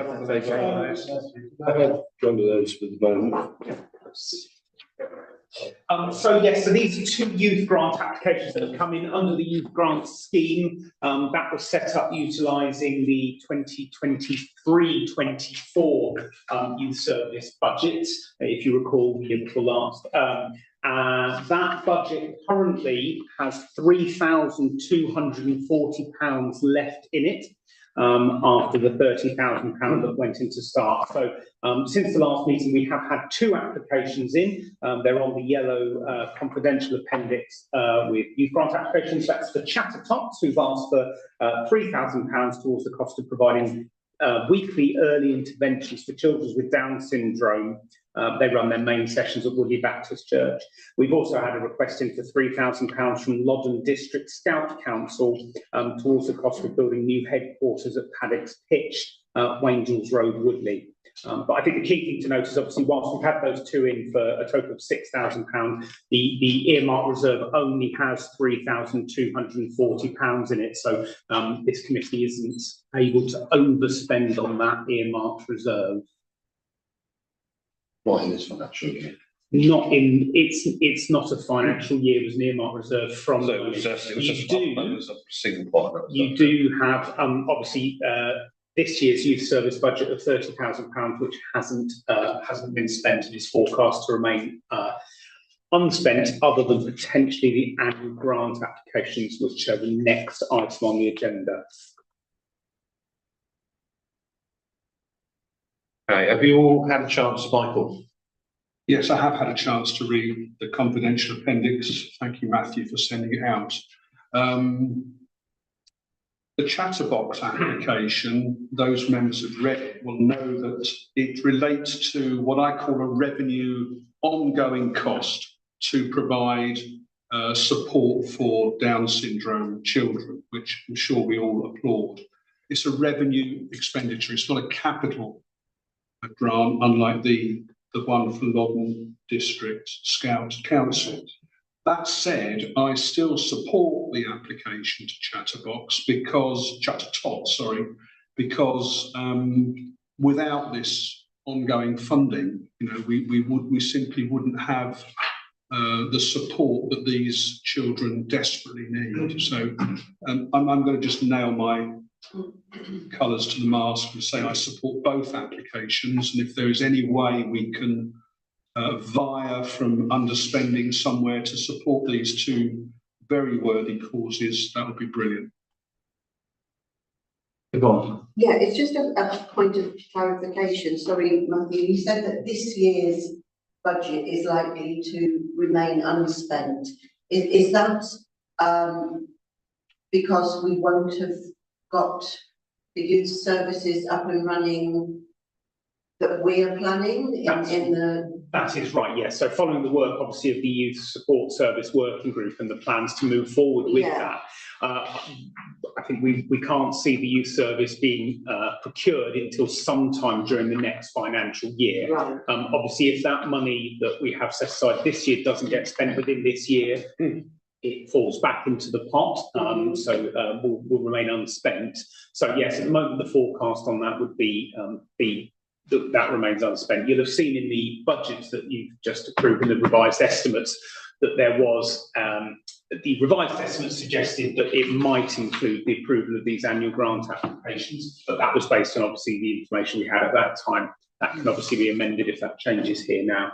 I've gone to those for the moment. So yes, so these are 2 youth grant applications that have come in under the youth grant scheme. That was set up utilising the 2023-24 youth service budget, if you recall, the year before last. That budget currently has £3,240 left in it. After the £30,000 that went into start. So since the last meeting, we have had 2 applications in. They're on the yellow confidential appendix with youth grant applications. That's for Chattertops, who've asked for £3,000 towards the cost of providing weekly early interventions for children with Down syndrome. They run their main sessions at Woodley Baptist Church. We've also had a request in for £3,000 from Loddon District Scout Council towards the cost of building new headquarters at Paddocks Pitch, Wangels Road, Woodley. But I think the key thing to note is obviously whilst we've had those 2 in for a total of £6,000, the earmark reserve only has £3,240 in it. So this committee isn't able to overspend on that earmarked reserve. Not in this financial year. Not in, it's not a financial year, it was an earmark reserve from. So it was just a single part. You do have, obviously, this year's youth service budget of £30,000, which hasn't been spent and is forecast to remain unspent, other than potentially the annual grant applications, which are the next item on the agenda. Okay, have you all had a chance, Michael? Yes, I have had a chance to read the confidential appendix. Thank you, Matthew, for sending it out. The Chatterbox application, those members who've read it will know that it relates to what I call a revenue ongoing cost to provide support for Down syndrome children, which I'm sure we all applaud. It's a revenue expenditure. It's not a capital grant, unlike the one for Loddon District Scout Council. That said, I still support the application to Chattertops because without this ongoing funding, we simply wouldn't have the support that these children desperately need. So I'm going to just nail my colours to the mast and say I support both applications, and if there is any way we can via from underspending somewhere to support these 2 very worthy causes, that would be brilliant. Yeah, it's just a point of clarification. Sorry, Matthew, you said that this year's budget is likely to remain unspent. Is that because we won't have got the youth services up and running that we're planning in the... That is right, yes. So following the work, obviously, of the Youth Support Service Working Group and the plans to move forward with that, I think we can't see the youth service being procured until sometime during the next financial year. Right. Obviously, if that money that we have set aside this year doesn't get spent within this year, it falls back into the pot, so will remain unspent. So yes, at the moment the forecast on that would be that remains unspent. You'll have seen in the budgets that you've just approved in the revised estimates that there was the revised estimate suggested that it might include the approval of these annual grant applications, but that was based on obviously the information we had at that time. That can obviously be amended if that changes here now.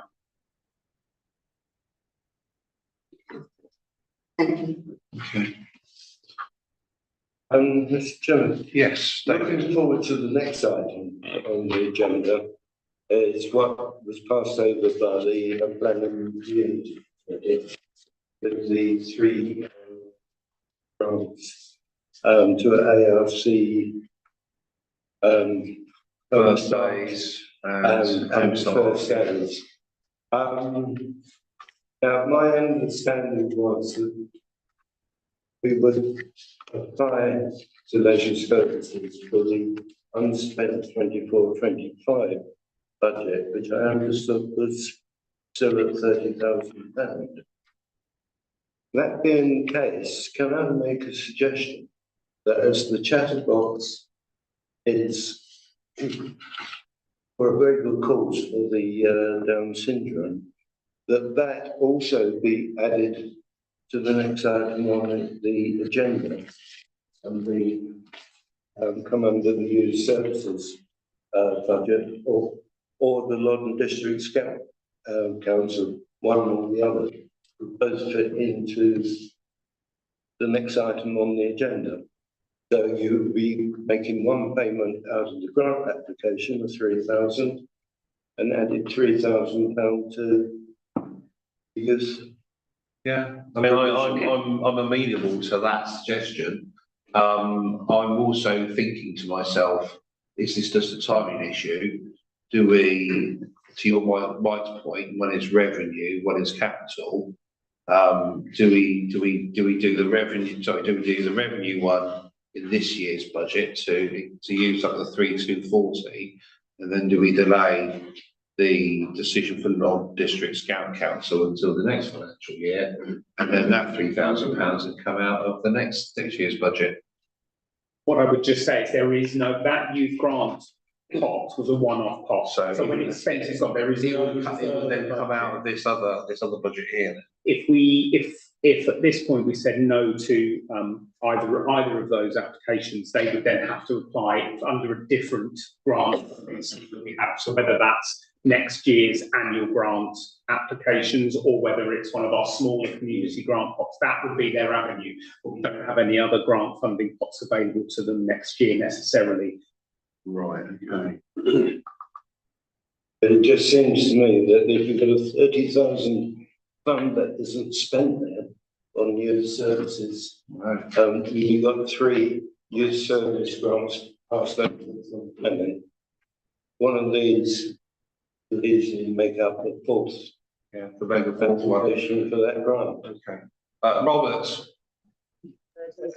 Okay. Mr. Chairman, Yes, David. looking forward to the next item on the agenda is what was passed over by the planning review. With the three grants to ARC First days and first days. Now, my understanding was that we would apply to leisure services for the unspent 24-25 budget, which I understood was still at £30,000. That being the case, can I make a suggestion that as the chatterbox is for a very good cause for the Down syndrome, that also be added to the next item on the agenda and come under the youth services budget or the London District Scout Council, one or the other, both fit into the next item on the agenda. So you would be making one payment out of the grant application of 3,000 and added £3,000 to the youth. Yeah, I mean, I'm amenable to that suggestion. I'm also thinking to myself, is this just a timing issue? Do we, to your Mike's point, when it's revenue, when it's capital, do we do the revenue? Sorry, do we do the revenue one in this year's budget to use up the 3,240, and then do we delay the decision for non-district scout council until the next financial year, and then that £3,000 would come out of the next year's budget? What I would just say is there is no, that youth grant pot was a one-off pot. So when it's spent, it's got, there is It no. will then come out of this other budget here. If at this point we said no to either of those applications, they would then have to apply under a different grant that we have. So whether that's next year's annual grant applications or whether it's one of our smaller community grant pots, that would be their avenue. But we don't have any other grant funding pots available to them next year necessarily. Right, okay. But it just seems to me that if you've got a 30,000 fund that isn't spent there on youth services, you've got 3 youth service grants passed over from planning. One of these would easily make up the fourth. Yeah, the bigger fourth one for that grant. Okay. Roberts.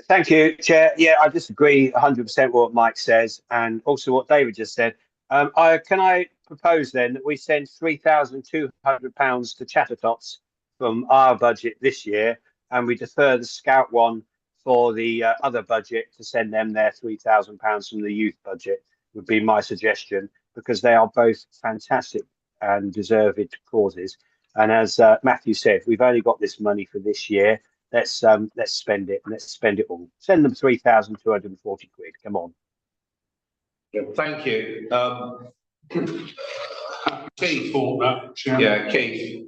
Thank you, Chair. Yeah, I disagree 100% with what Mike says and also what David just said. Can I propose then that we send £3,200 to Chattertots from our budget this year, and we defer the Scout one for the other budget to send them their £3,000 from the youth budget, would be my suggestion, because they are both fantastic and deserved causes. And as Matthew said, we've only got this money for this year. Let's spend it. Let's spend it all. Send them 3,240 quid. Come on. Thank you. Keith. For that, Chairman. Yeah, Keith.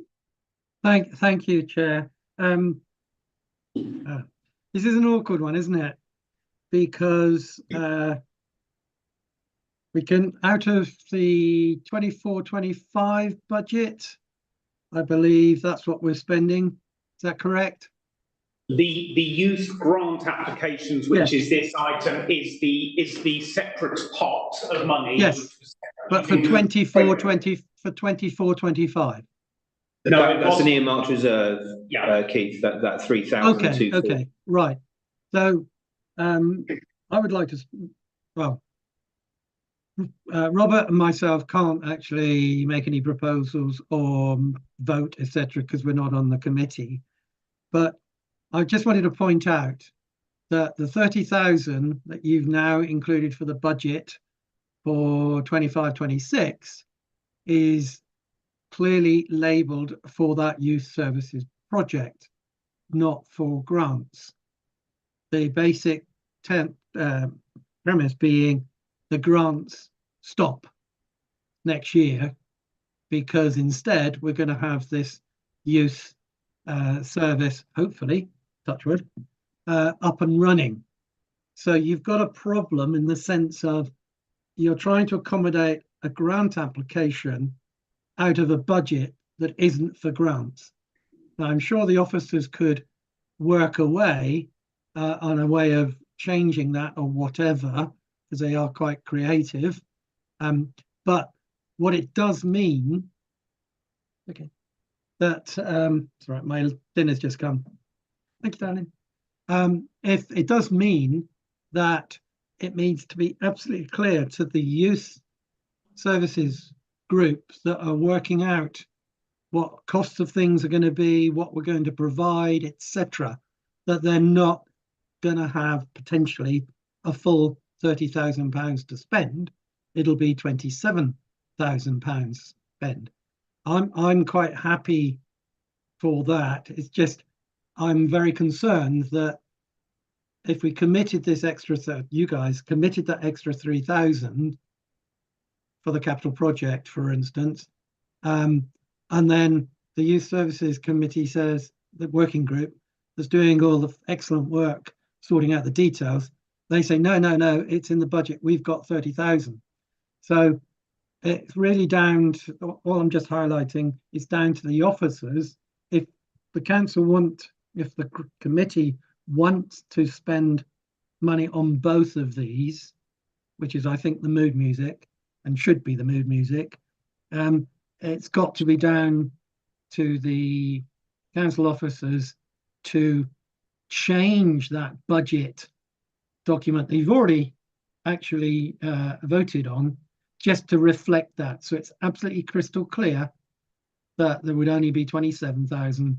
Thank you, Chair. This is an awkward one, isn't it? Because we can, out of the 24-25 budget, I believe that's what we're spending. Is that correct? The youth grant applications, which is this item, is the separate pot of money. Yes, but for 24-25. No, that's an earmarked reserve, yeah. Keith, that 3,000. Okay, right. So I would like to, well, Robert and myself can't actually make any proposals or vote, etc., because we're not on the committee. But I just wanted to point out that the 30,000 that you've now included for the budget for 25-26 is clearly labelled for that youth services project, not for grants. The basic premise being the grants stop next year, because instead we're going to have this youth service, hopefully, touch wood, up and running. So you've got a problem in the sense of you're trying to accommodate a grant application out of a budget that isn't for grants. Now, I'm sure the officers could work away on a way of changing that or whatever, because they are quite creative. But what it does mean, okay, that, sorry, my dinner's just come. Thank you, darling. If it does mean that it needs to be absolutely clear to the youth services groups that are working out what costs of things are going to be, what we're going to provide, etc., that they're not going to have potentially a full £30,000 to spend. It'll be £27,000 spend. I'm quite happy for that. It's just I'm very concerned that if we committed this extra, you guys committed that extra 3,000 for the capital project, for instance, and then the Youth Services Committee says, the working group that's doing all the excellent work sorting out the details, they say, no, it's in the budget, we've got 30,000. So it's really down to, all I'm just highlighting is down to the officers. If the council if the committee wants to spend money on both of these, which is, I think, the mood music and should be the mood music, it's got to be down to the council officers to change that budget document that you've already actually voted on, just to reflect that. So it's absolutely crystal clear that there would only be 27,000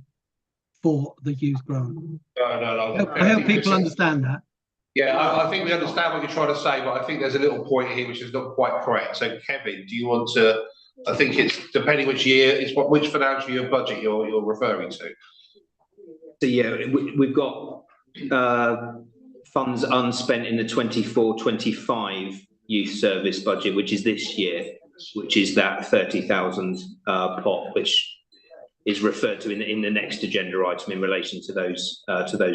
for the youth grant. No. I hope people understand that. Yeah, I think we understand what you're trying to say, but I think there's a little point here which is not quite correct. So, Kevin, do you want to? I think it's depending which year, which financial year budget you're referring to. So yeah, we've got funds unspent in the 24-25 youth service budget, which is this year, which is that 30,000 pot, which is referred to in the next agenda item in relation to those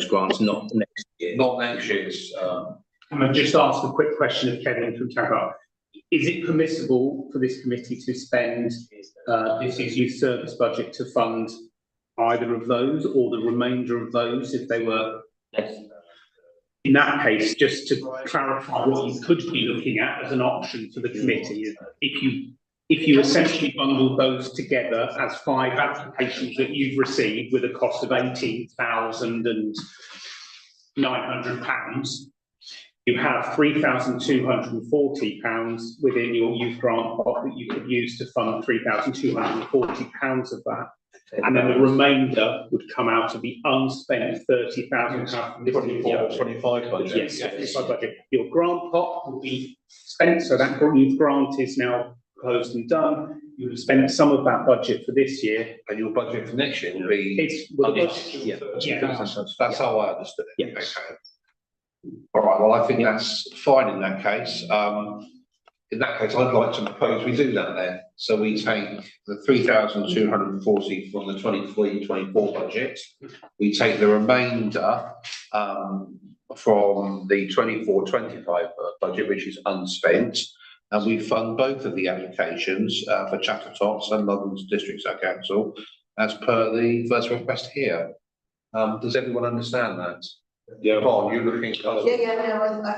grants, not next year. Not next year's. Can I just ask a quick question of Kevin from Tagar? Is it permissible for this committee to spend this youth service budget to fund either of those or the remainder of those if they were? In that case, just to clarify what you could be looking at as an option for the committee, if you essentially bundle those together as 5 applications that you've received with a cost of £18,900, you have £3,240 within your youth grant pot that you could use to fund £3,240 of that. And then the remainder would come out of the unspent £30,000 from the 24-25 budget. Yes, 25 budget. Your grant pot will be spent, so that youth grant is now closed and done. You would spend some of that budget for this year, and your budget for next year will be. That's how I understood it. Yeah. Okay. All right. Well, I think that's fine in that case. In that case, I'd like to propose we do that then. So we take the 3,240 from the 23-24 budget. We take the remainder from the 24-25 budget, which is unspent, and we fund both of the applications for Chattertops and London's District Council as per the first request here. Does everyone understand that? Yeah, Paul, you're looking. No, I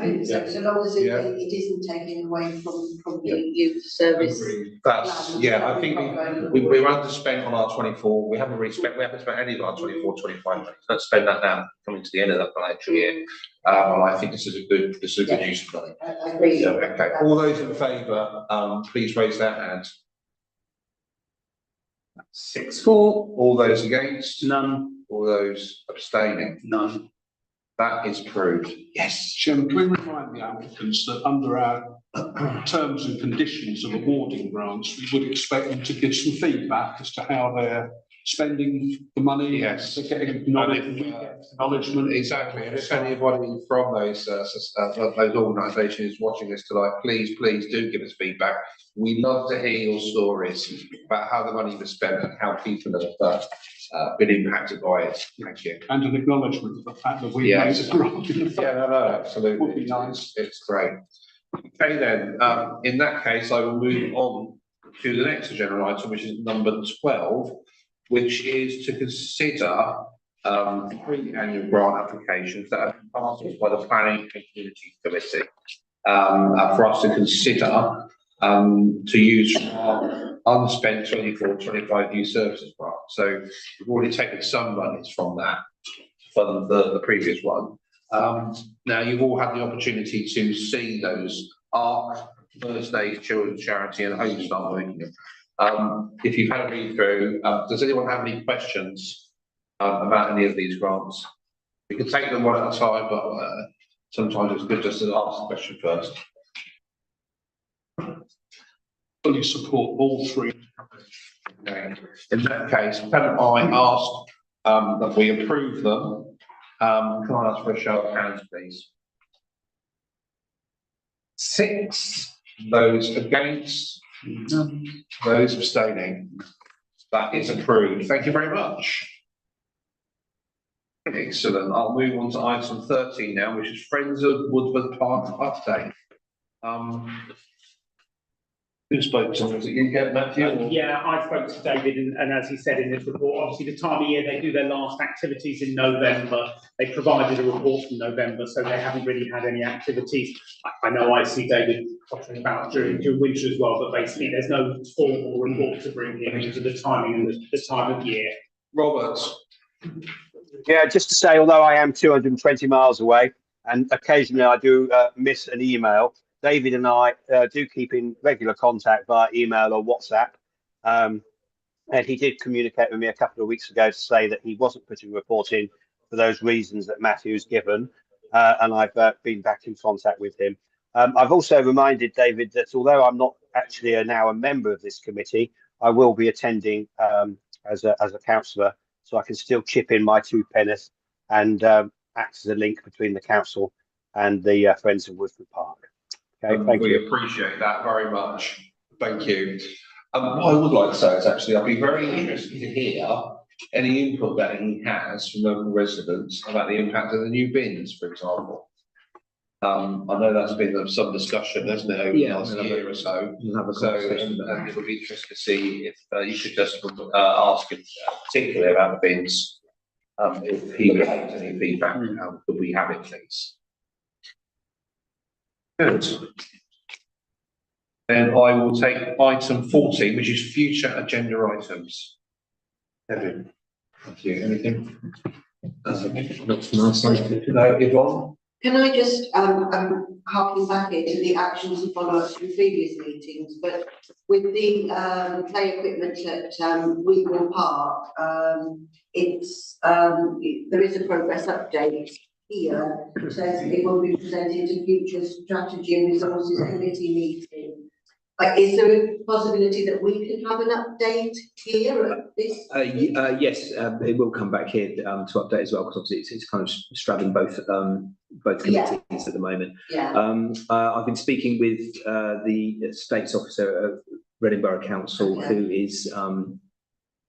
think so. So long as it isn't taken away from the youth service. That's, I think we're underspent on our 24. We haven't spent any of our 24-25. Let's spend that now, coming to the end of that financial year. I think this is a good use of money. I agree. Okay. All those in favour, please raise their hands. 6-4. All those against? None. All those abstaining? None. That is approved. Yes, Chairman, can we remind the applicants that under our terms and conditions of awarding grants, we would expect them to give some feedback as to how they're spending the money? Yes. They're getting And acknowledgement. Exactly, and if anybody from those organisations is watching this tonight, please do give us feedback. We love to hear your stories about how the money was spent and how people have been impacted by it. Thank you. And an acknowledgement of the fact that we Yes. made a grant. Yeah, no, absolutely. Would be nice. It's great. Okay then, in that case, I will move on to the next agenda item, which is number 12, which is to consider 3 annual grant applications that have been passed by the Planning and Community Committee for us to consider to use our unspent 24-25 youth services grant. So we've already taken some monies from that for the previous one. Now you've all had the opportunity to see those ARC, First Aid Children's Charity and Home Start working. If you've had a read through, does anyone have any questions about any of these grants? We can take them one at a time, but sometimes it's good just to ask the question first. Fully support all 3. Okay. In that case, can I ask that we approve them? Can I ask for a show of hands, please? 6. Those against? Those abstaining? That is approved. Thank you very much. Excellent. I'll move on to item 13 now, which is Friends of Woodford Park update. Who spoke to me? Was it you, Matthew? Yeah, I spoke to David, and as he said in his report, obviously the time of year they do their last activities in November. They provided a report from November, so they haven't really had any activities. I know I see David talking about during winter as well, but basically there's no formal report to bring in because of the timing and the time of year. Robert. Yeah, just to say, although I am 220 miles away, and occasionally I do miss an email, David and I do keep in regular contact via email or WhatsApp. And he did communicate with me a couple of weeks ago to say that he wasn't putting a report in for those reasons that Matthew's given. And I've been back in contact with him. I've also reminded David that although I'm not actually now a member of this committee, I will be attending as a councillor, so I can still chip in my 2 pennies and act as a link between the council and the Friends of Woodford Park. Okay, thank you. We appreciate that very much. Thank you. What I would like to say is actually I'd be very interested to hear any input that he has from local residents about the impact of the new bins, for example. I know that's been some discussion, hasn't it, over the last year or so. And it would be interesting to see if you could just ask him particularly about the bins, if he would have any feedback, could we have it, please? Good. Then I will take item 14, which is future agenda items. Evan, thank you. Anything? Not from our side. No, Yvonne? Can I just harking back here to the actions and follow-ups from previous meetings, but with the play equipment at Weagle Park, there is a progress update here, which says it will be presented to future strategy and resources committee meeting. Is there a possibility that we can have an update here at this? Yes, it will come back here to update as well, because obviously it's kind of straddling both committees at the moment. Yeah. I've been speaking with the Estates Officer of Reading Borough Council, who is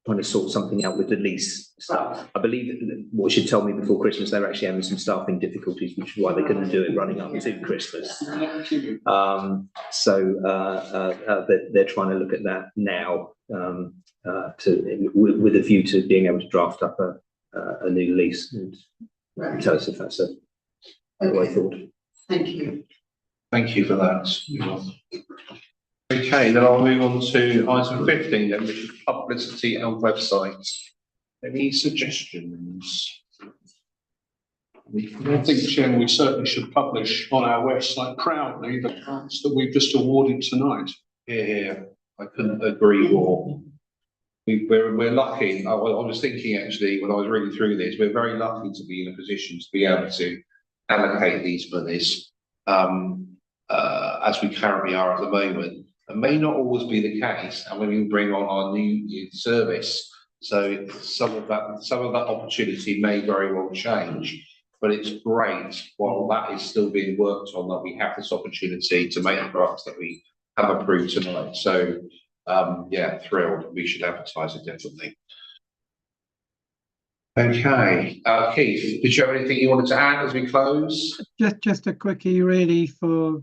trying to sort something out with the lease stuff. I believe what she told me before Christmas, they were actually having some staffing difficulties, which is why they couldn't do it running up to Christmas. They're trying to look at that now with a view to being able to draft up a new lease and tell us if that's the way forward. Thank you. Thank you for that. Okay, then I'll move on to item 15, then, which is publicity and websites. Any suggestions? I think, Chairman, we certainly should publish on our website proudly the grants that we've just awarded tonight. Yeah, I couldn't agree more. we're lucky. I was thinking actually, when I was reading through this, we're very lucky to be in a position to be able to allocate these monies, as we currently are at the moment. It may not always be the case, and when we bring on our new youth service, so some of that opportunity may very well change. But it's great while that is still being worked on, that we have this opportunity to make the grants that we have approved tonight. So, yeah, thrilled. We should advertise it definitely. Okay, Keith, did you have anything you wanted to add as we close? Just a quickie really for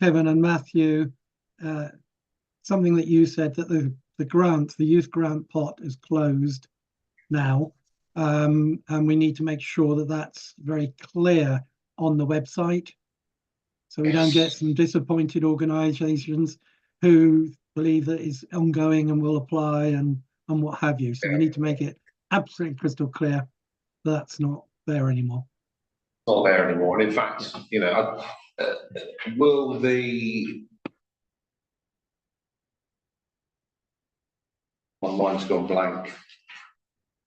Kevin and Matthew. Something that you said, that the youth grant pot is closed now. And we need to make sure that that's very clear on the website, so we don't get some disappointed organisations who believe that it's ongoing and will apply and what have you. So we need to make it absolutely crystal clear that's not there anymore. Not there anymore. And in fact, you know, will the... My mind's gone blank.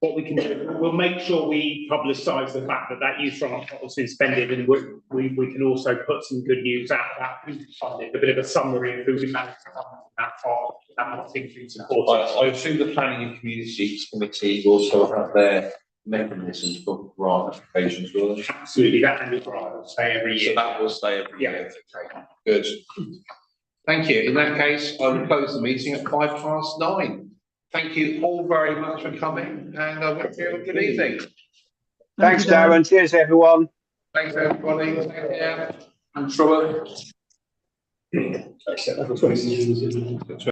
What we can do, we'll make sure we publicise the fact that that youth grant was suspended, and we can also put some good news out about who funded, a bit of a summary of who we managed to fund that part, and what things we supported. I assume the Planning and Communities Committee also have their mechanisms for grant applications, will they? Absolutely, that can be right, say every year. So that will stay every year. Okay, good. Thank you. In that case, I will close the meeting at 9:05. Thank you all very much for coming, and I wish you a good evening. Thanks, Darren. Cheers, everyone. Thanks, everybody. Take care. Thanks, Robert.